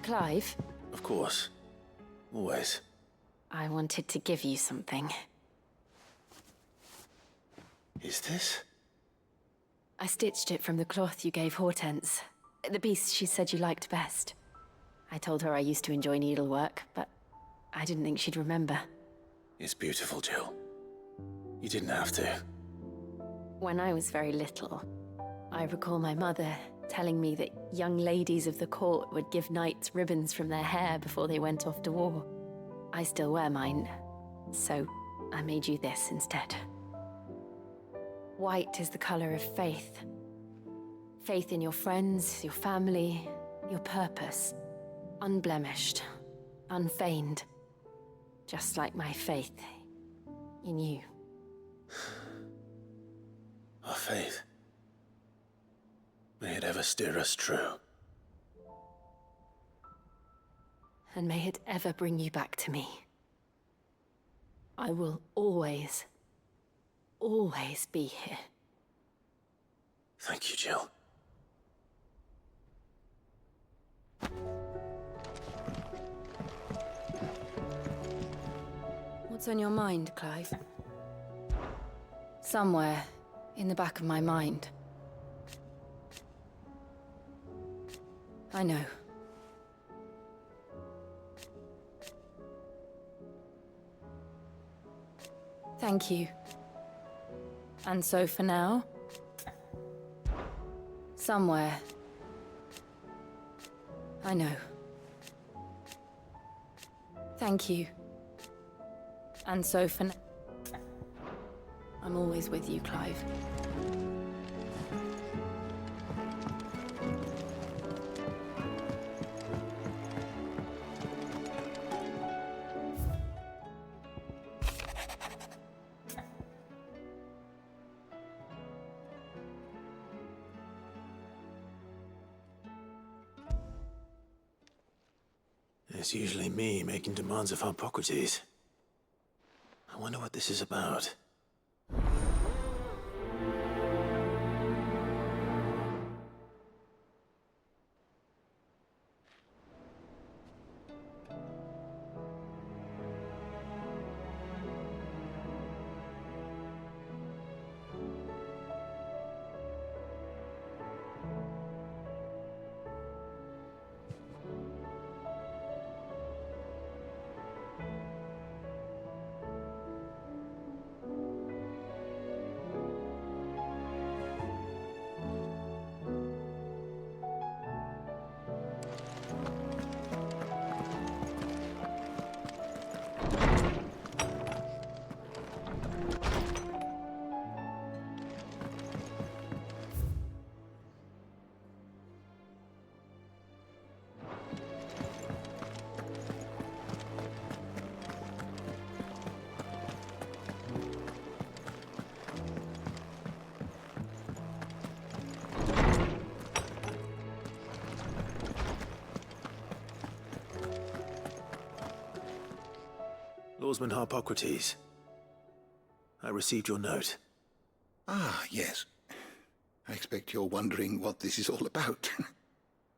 Clive, Of course. Always. I wanted to give you something. Is this? I stitched it from the cloth you gave Hortense. The piece she said you liked best. I told her I used to enjoy needlework, but I didn't think she'd remember. It's beautiful, Jill. You didn't have to. When I was very little, I recall my mother telling me that young ladies of the court would give knights ribbons from their hair before they went off to war. I still wear mine, so I made you this instead. White is the color of faith. Faith in your friends, your family, your purpose. Unblemished, unfeigned. Just like my faith in you. Our faith. May it ever steer us true. And may it ever bring you back to me. I will always, always be here. Thank you, Jill. What's on your mind, Clive? Somewhere in the back of my mind. I know. Thank you. And so for now, somewhere. I know. Thank you. And so for now, I'm always with you, Clive. It's usually me making demands of Hippocrates. I wonder what this is about. Lawsman Hippocrates. I received your note. Ah, yes. I expect you're wondering what this is all about.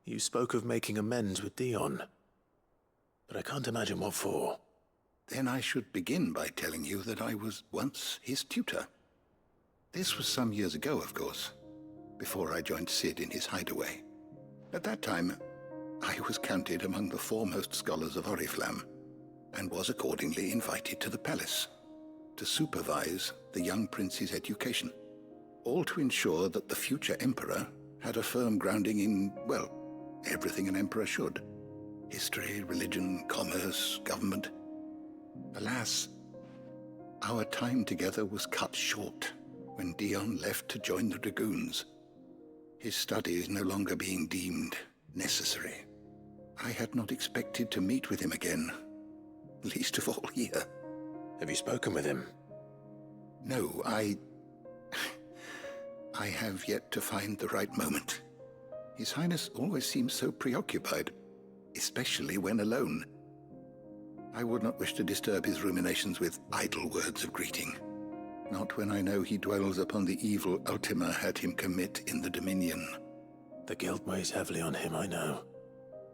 You spoke of making amends with Dion, but I can't imagine what for. Then I should begin by telling you that I was once his tutor. This was some years ago, of course. before I joined Sid in his hideaway. At that time, I was counted among the foremost scholars of Oriflamme, and was accordingly invited to the palace to supervise the young prince's education, all to ensure that the future emperor had a firm grounding in, well, everything an emperor should. History, religion, commerce, government. Alas, our time together was cut short when Dion left to join the Dragoons, his studies no longer being deemed necessary. I had not expected to meet with him again, least of all here. Have you spoken with him? No, I have yet to find the right moment. His Highness always seems so preoccupied, especially when alone. I would not wish to disturb his ruminations with idle words of greeting. Not when I know he dwells upon the evil Ultima had him commit in the Dominion. The guilt weighs heavily on him, I know.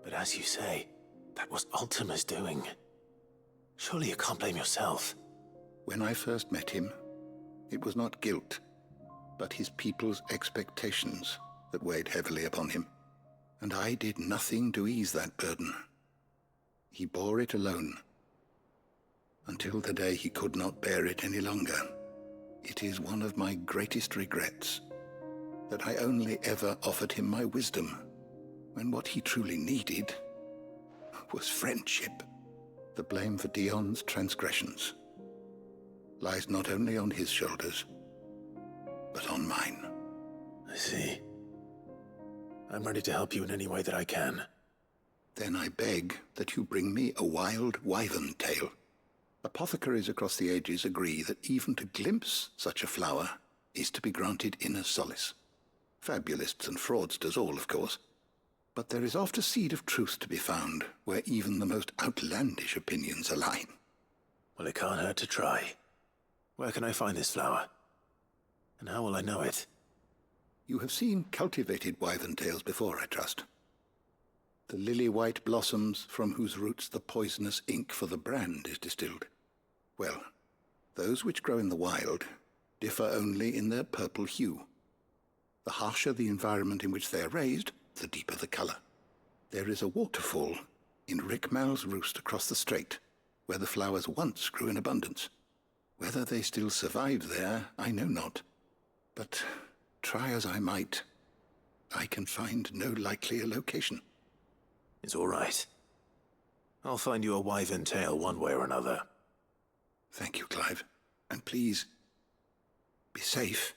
But as you say, that was Ultima's doing. Surely you can't blame yourself. When I first met him, it was not guilt, but his people's expectations that weighed heavily upon him. And I did nothing to ease that burden. He bore it alone, until the day he could not bear it any longer. It is one of my greatest regrets that I only ever offered him my wisdom, when what he truly needed was friendship. The blame for Dion's transgressions lies not only on his shoulders, but on mine. I see. I'm ready to help you in any way that I can. Then I beg that you bring me a wild wyvern tail. Apothecaries across the ages agree that even to glimpse such a flower is to be granted inner solace. Fabulists and fraudsters all, of course. But there is oft a seed of truth to be found where even the most outlandish opinions align. Well, it can't hurt to try. Where can I find this flower? And how will I know it? You have seen cultivated wyvern tails before, I trust. The lily-white blossoms from whose roots the poisonous ink for the brand is distilled. Well, those which grow in the wild differ only in their purple hue. The harsher the environment in which they are raised, the deeper the color. There is a waterfall in Rickmal's roost across the strait, where the flowers once grew in abundance. Whether they still survive there, I know not. But try as I might, I can find no likelier location. It's all right. I'll find you a wyvern tail one way or another. Thank you, Clive. And please, be safe.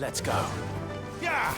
Let's go. Yeah!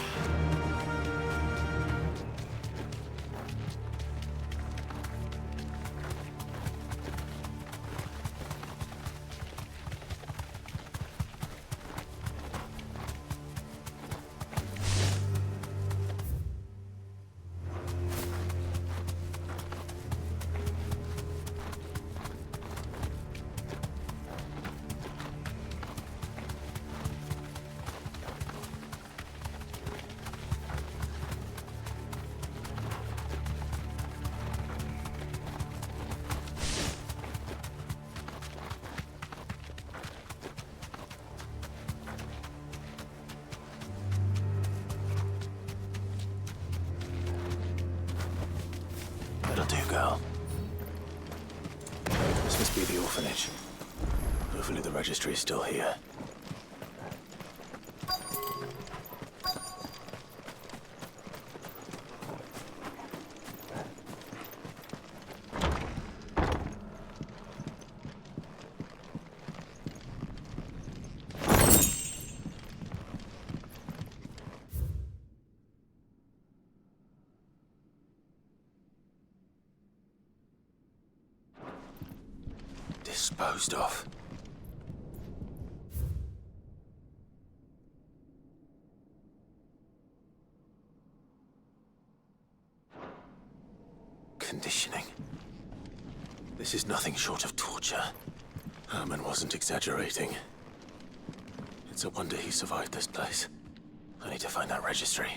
That'll do, girl. This must be the orphanage. Hopefully the registry is still here. disposed of. Conditioning. This is nothing short of torture. Herman wasn't exaggerating. It's a wonder he survived this place. I need to find that registry.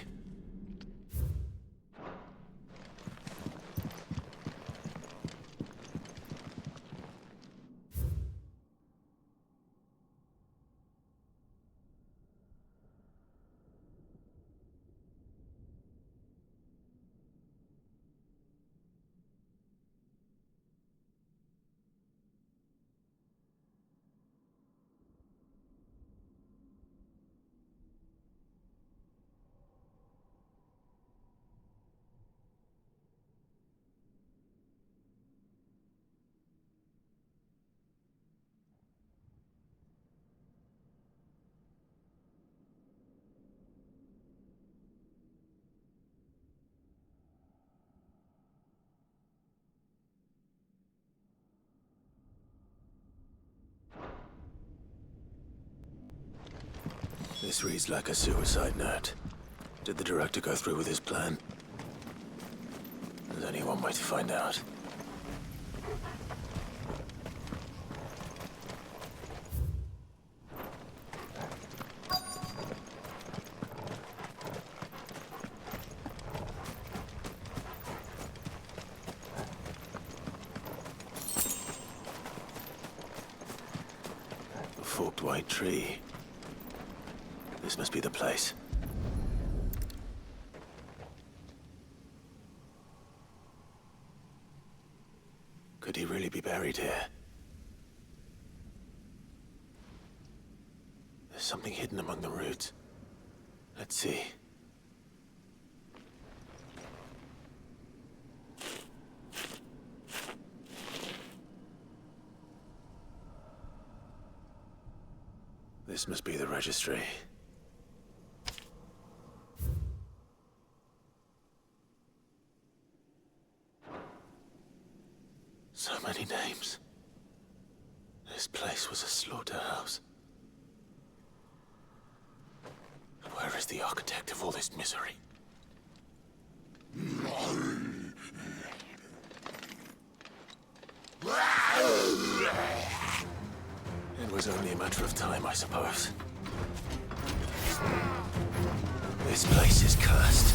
This reads like a suicide note. Did the director go through with his plan? There's only one way to find out. A forked white tree. This must be the place. Could he really be buried here? There's something hidden among the roots. Let's see. This must be the registry. So many names. This place was a slaughterhouse. Where is the architect of all this misery? It was only a matter of time, I suppose. This place is cursed.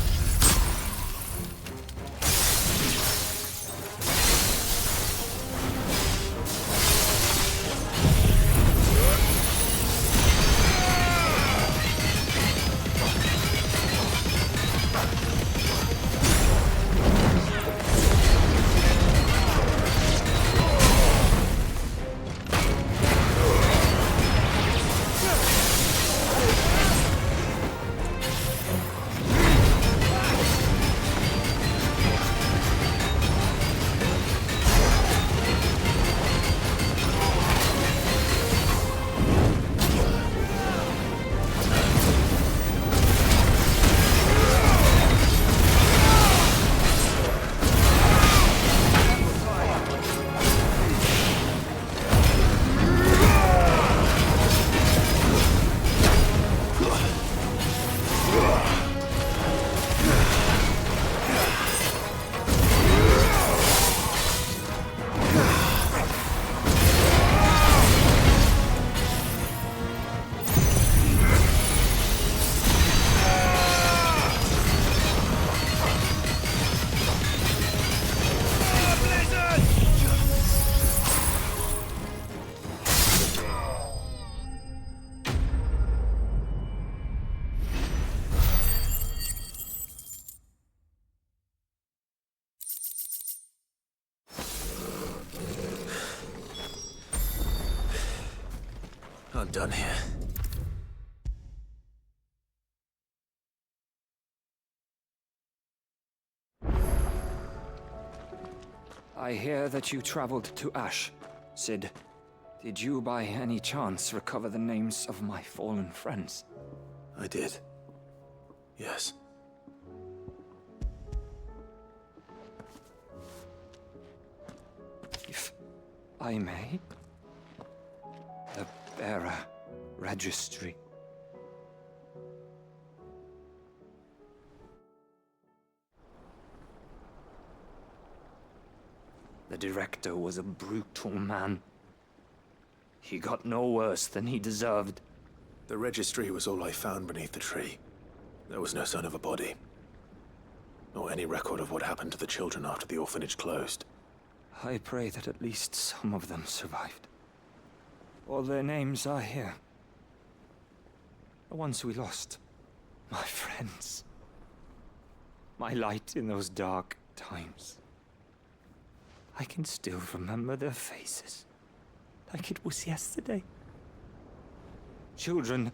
I'm done here. I hear that you traveled to Ash, Sid. Did you by any chance recover the names of my fallen friends? I did. Yes. If I may? Bearer Registry. The director was a brutal man. He got no worse than he deserved. The registry was all I found beneath the tree. There was no sign of a body, nor any record of what happened to the children after the orphanage closed. I pray that at least some of them survived. All their names are here. The ones we lost. My friends. My light in those dark times. I can still remember their faces, like it was yesterday. Children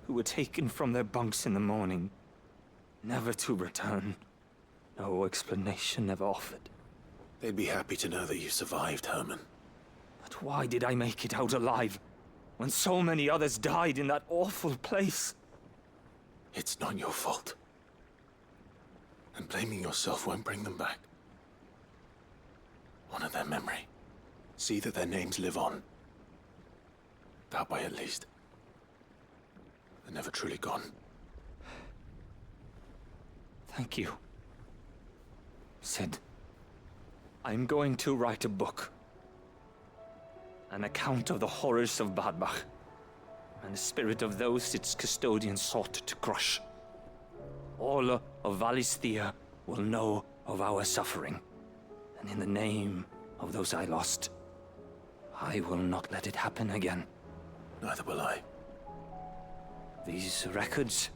who were taken from their bunks in the morning, never to return. No explanation ever offered. They'd be happy to know that you survived, Herman. But why did I make it out alive, when so many others died in that awful place? It's not your fault. And blaming yourself won't bring them back. Honor their memory. See that their names live on. That way, at least. They're never truly gone. Thank you. Sid, I'm going to write a book. An account of the horrors of Badbach, and the spirit of those its custodians sought to crush. All of Valisthea will know of our suffering, and in the name of those I lost, I will not let it happen again. Neither will I. These records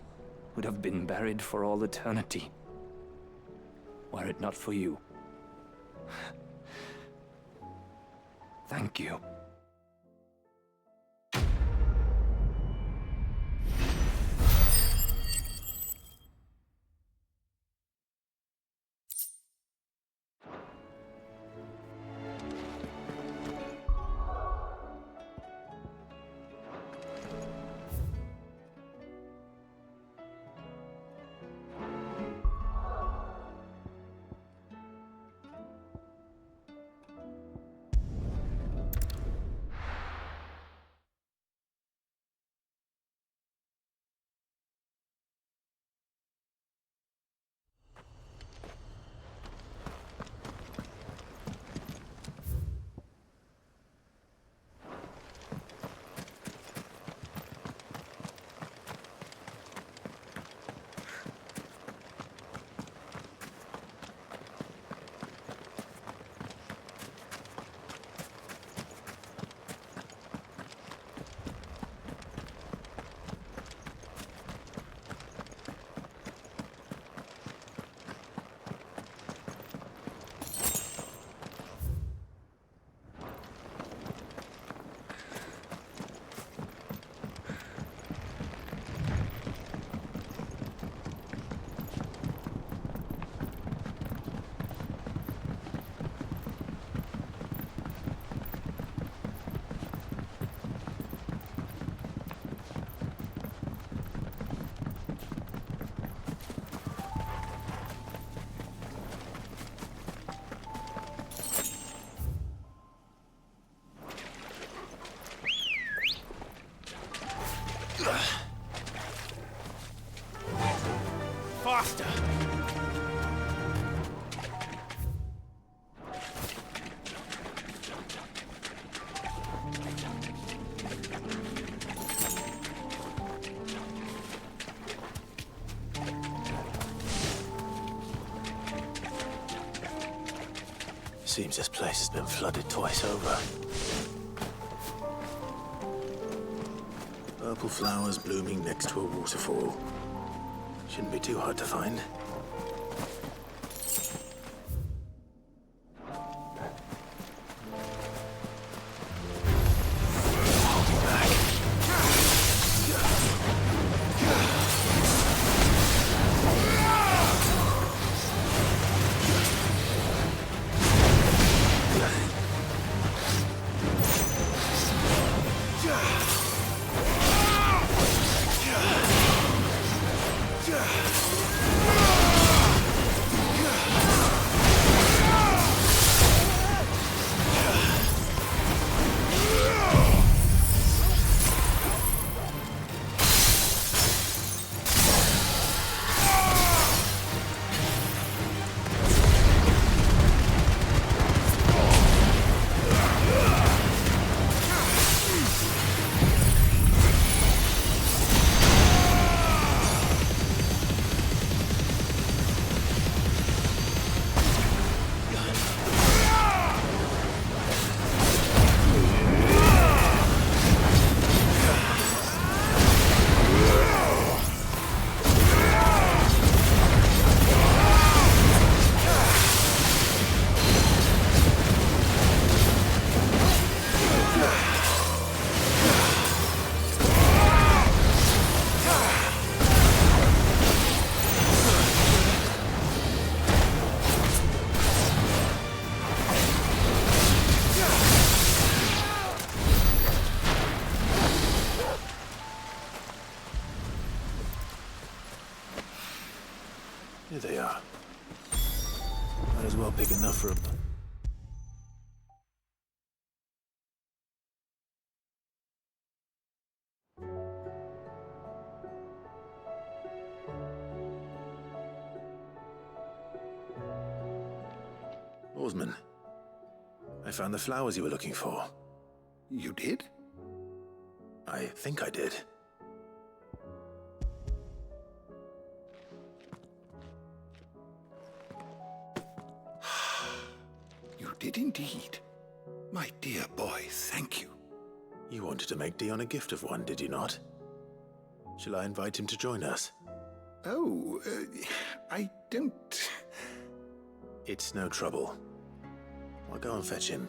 would have been buried for all eternity, were it not for you. Thank you. Faster! Seems this place has been flooded twice over. Purple flowers blooming next to a waterfall. Shouldn't be too hard to find. Here they are. Might as well pick enough for a... Oarsman, I found the flowers you were looking for. You did? I think I did. You did indeed. My dear boy, thank you. You wanted to make Dion a gift of one, did you not? Shall I invite him to join us? Oh, I don't... It's no trouble. I'll go and fetch him.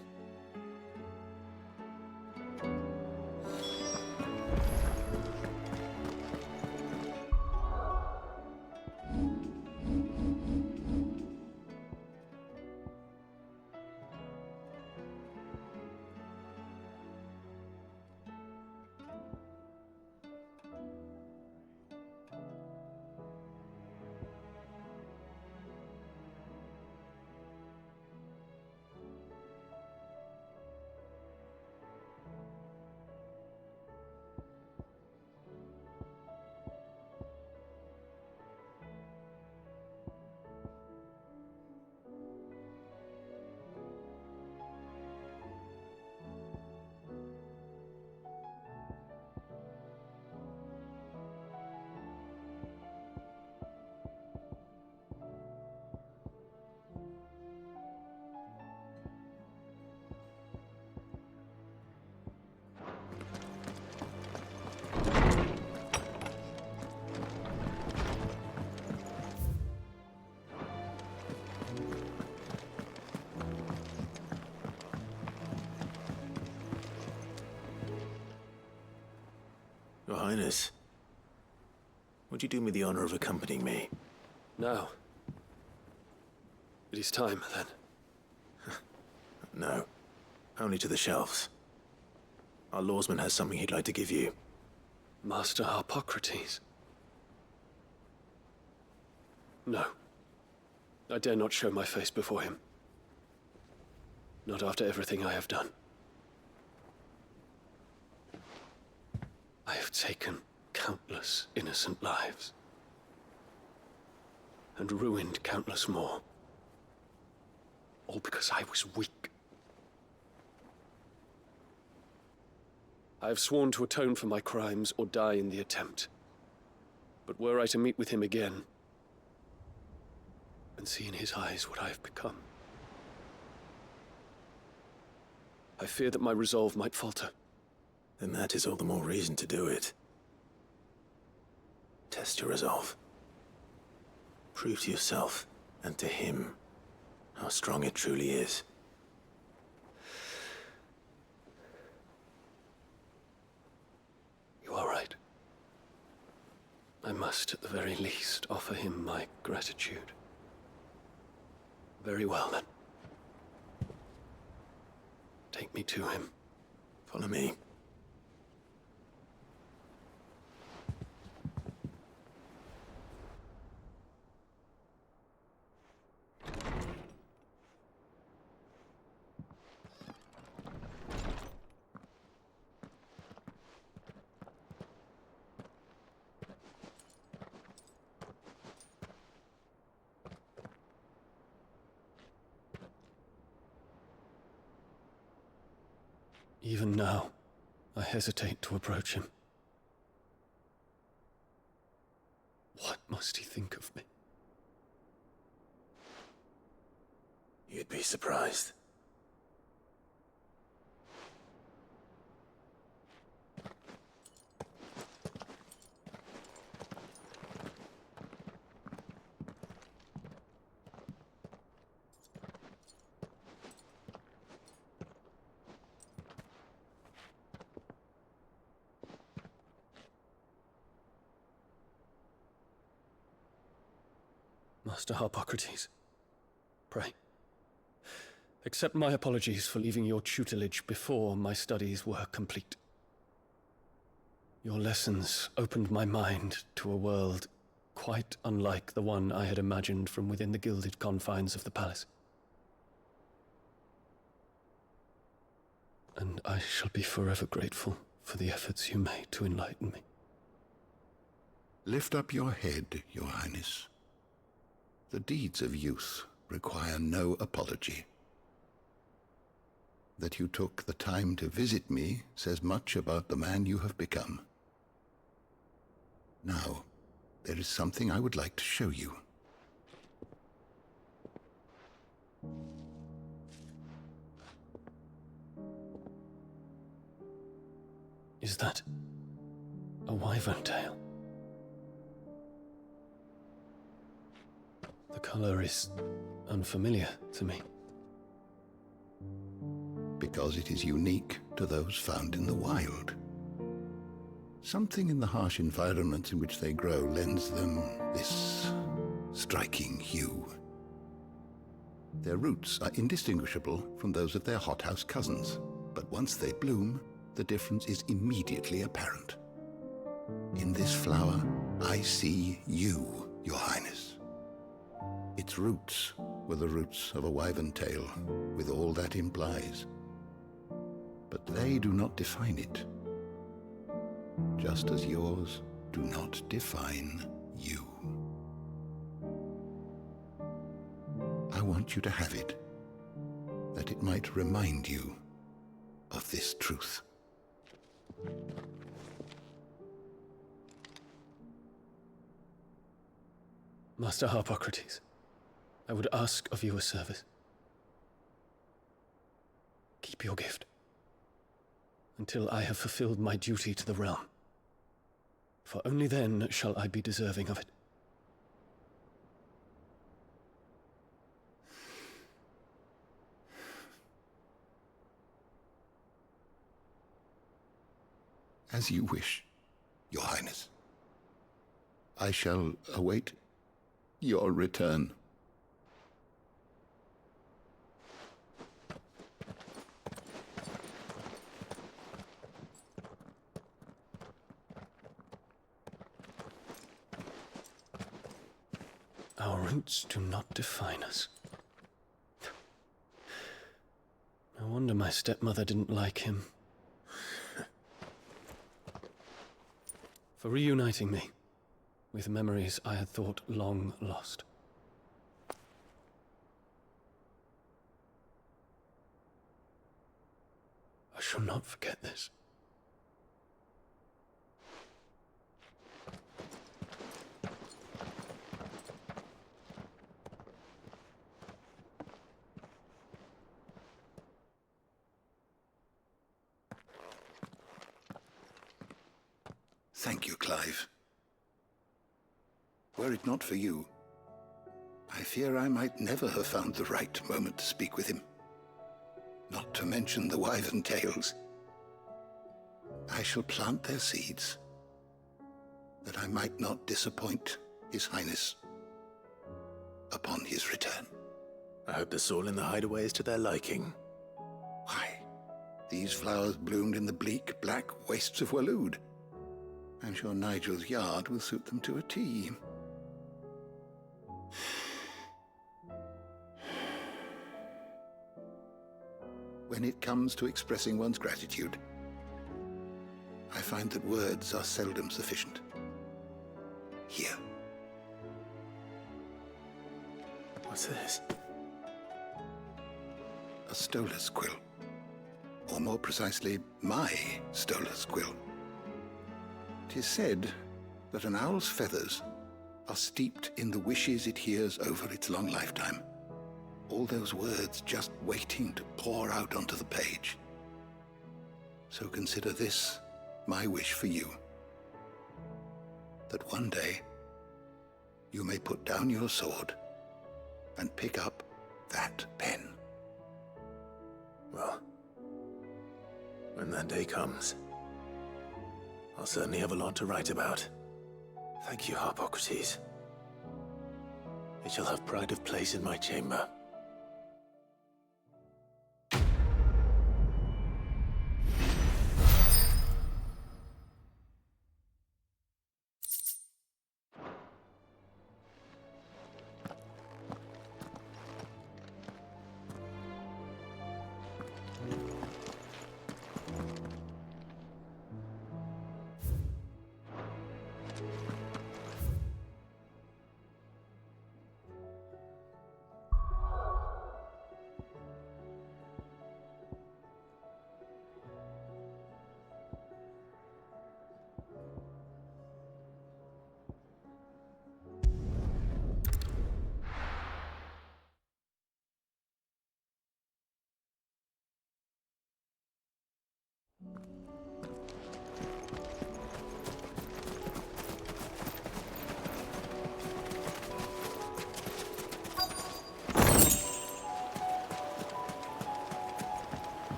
Your Highness, would you do me the honor of accompanying me? No. It is time, then. No, only to the shelves. Our lawsman has something he'd like to give you. Master Harpocrates. No. I dare not show my face before him. Not after everything I have done. I have taken countless innocent lives. And ruined countless more. All because I was weak. I have sworn to atone for my crimes or die in the attempt. But were I to meet with him again, and see in his eyes what I have become, I fear that my resolve might falter. Then that is all the more reason to do it. Test your resolve. Prove to yourself, and to him, how strong it truly is. You are right. I must, at the very least, offer him my gratitude. Very well, then. Take me to him. Follow me. Even now, I hesitate to approach him. What must he think of me? You'd be surprised. Master Harpocrates, pray, accept my apologies for leaving your tutelage before my studies were complete. Your lessons opened my mind to a world quite unlike the one I had imagined from within the gilded confines of the palace. And I shall be forever grateful for the efforts you made to enlighten me. Lift up your head, Your Highness. The deeds of youth require no apology. That you took the time to visit me says much about the man you have become. Now, there is something I would like to show you. Is that a wyvern tail? The color is unfamiliar to me. Because it is unique to those found in the wild. Something in the harsh environment in which they grow lends them this striking hue. Their roots are indistinguishable from those of their hothouse cousins, but once they bloom, the difference is immediately apparent. In this flower, I see you, Your Highness. Its roots were the roots of a wyvern tail, with all that implies. But they do not define it, just as yours do not define you. I want you to have it, that it might remind you of this truth. Master Harpocrates, I would ask of you a service. Keep your gift until I have fulfilled my duty to the realm, for only then shall I be deserving of it. As you wish, Your Highness. I shall await your return. Our roots do not define us. No wonder my stepmother didn't like him. For reuniting me with memories I had thought long lost. I shall not forget this. Thank you, Clive. Were it not for you, I fear I might never have found the right moment to speak with him. Not to mention the wyvern tales. I shall plant their seeds, that I might not disappoint His Highness upon his return. I hope the soil in the hideaway is to their liking. Why, these flowers bloomed in the bleak, black wastes of Waloed. I'm sure Nigel's yard will suit them to a T. When it comes to expressing one's gratitude, I find that words are seldom sufficient. Here. What's this? A stolas quill. Or more precisely, my stolas quill. 'Tis said that an owl's feathers are steeped in the wishes it hears over its long lifetime. All those words just waiting to pour out onto the page. So consider this my wish for you. That one day you may put down your sword and pick up that pen. Well, when that day comes, I'll certainly have a lot to write about. Thank you, Harpocrates. It shall have pride of place in my chamber.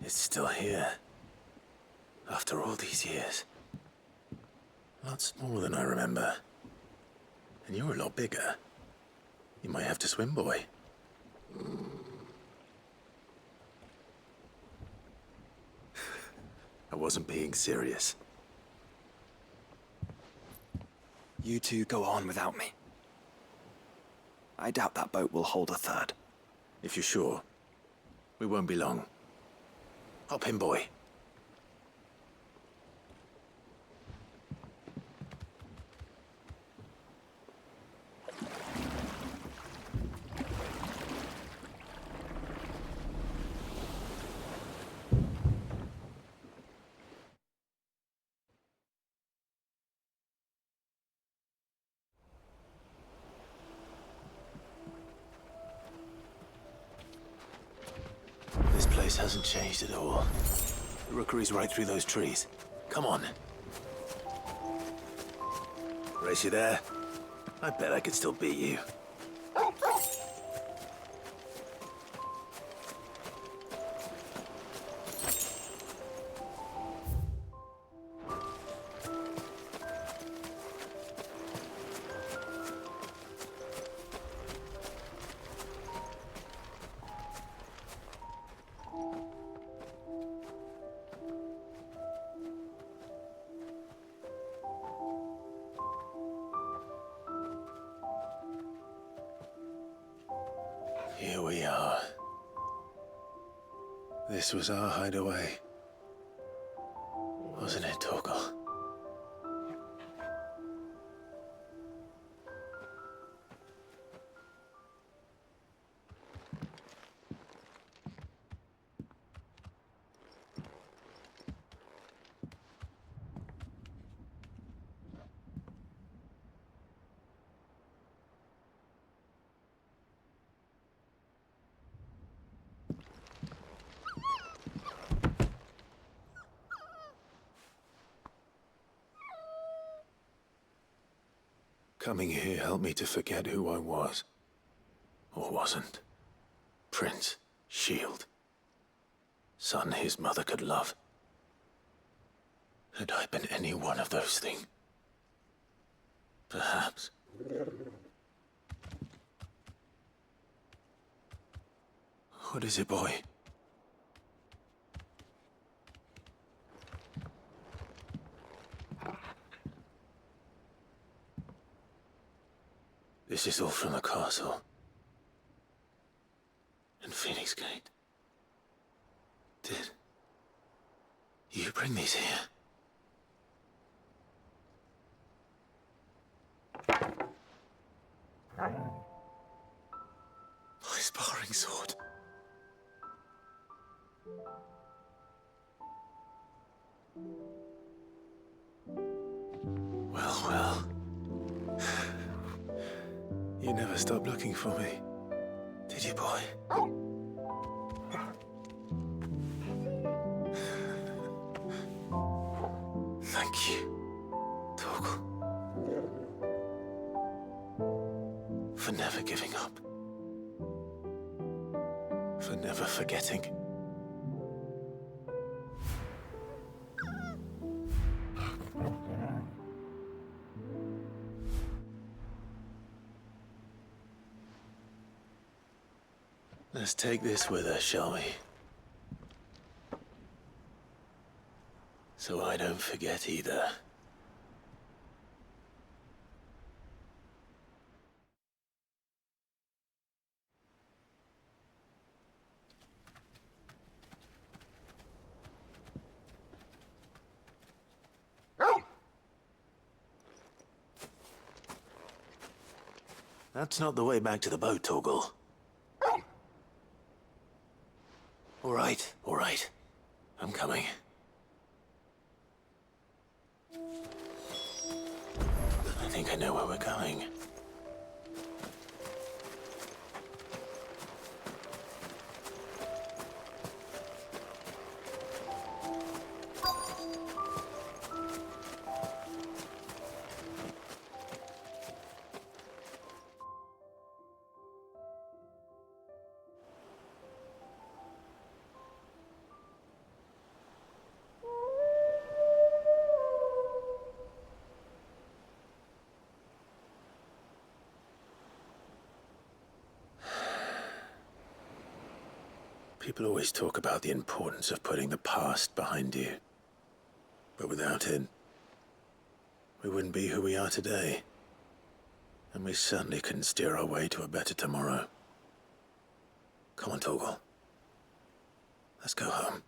It's still here. After all these years. Lots more than I remember. And you're a lot bigger. You might have to swim, boy. I wasn't being serious. You two go on without me. I doubt that boat will hold a third. If you're sure, we won't be long. Hop in, boy. This place hasn't changed at all. The rookery's right through those trees. Come on. Race you there? I bet I could still beat you. Here we are. This was our hideaway. Wasn't it, Torgal? Coming here helped me to forget who I was. Or wasn't. Prince, shield. Son his mother could love. Had I been any one of those things? Perhaps. What is it, boy? This is all from the castle. And Phoenix Gate. Did you bring these here? My sparring sword. Well, well. You never stopped looking for me, did you, boy? Thank you, Torgal. For never giving up. For never forgetting. Let's take this with us, shall we? So I don't forget either. That's not the way back to the boat, Torgal. All right. I'm coming. I think I know where we're going. People always talk about the importance of putting the past behind you. But without it, we wouldn't be who we are today. And we certainly couldn't steer our way to a better tomorrow. Come on, Torgal. Let's go home.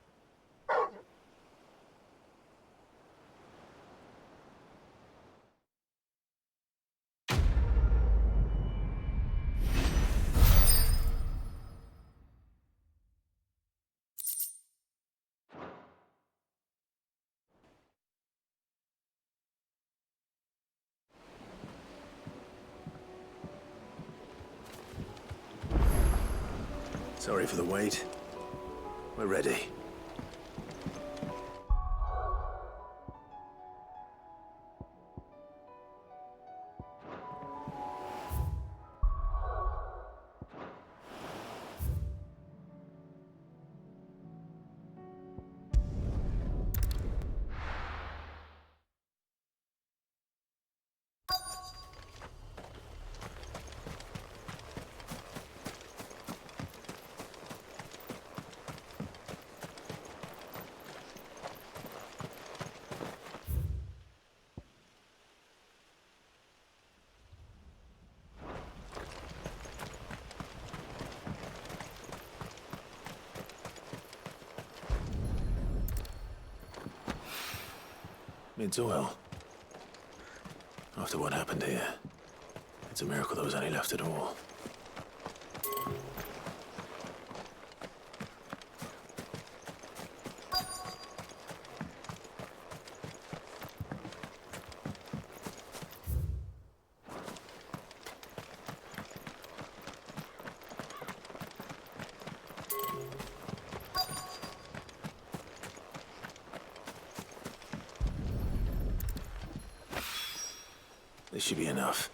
Sorry for the wait. We're ready. It's oil. After what happened here, it's a miracle there was any left at all. This should be enough.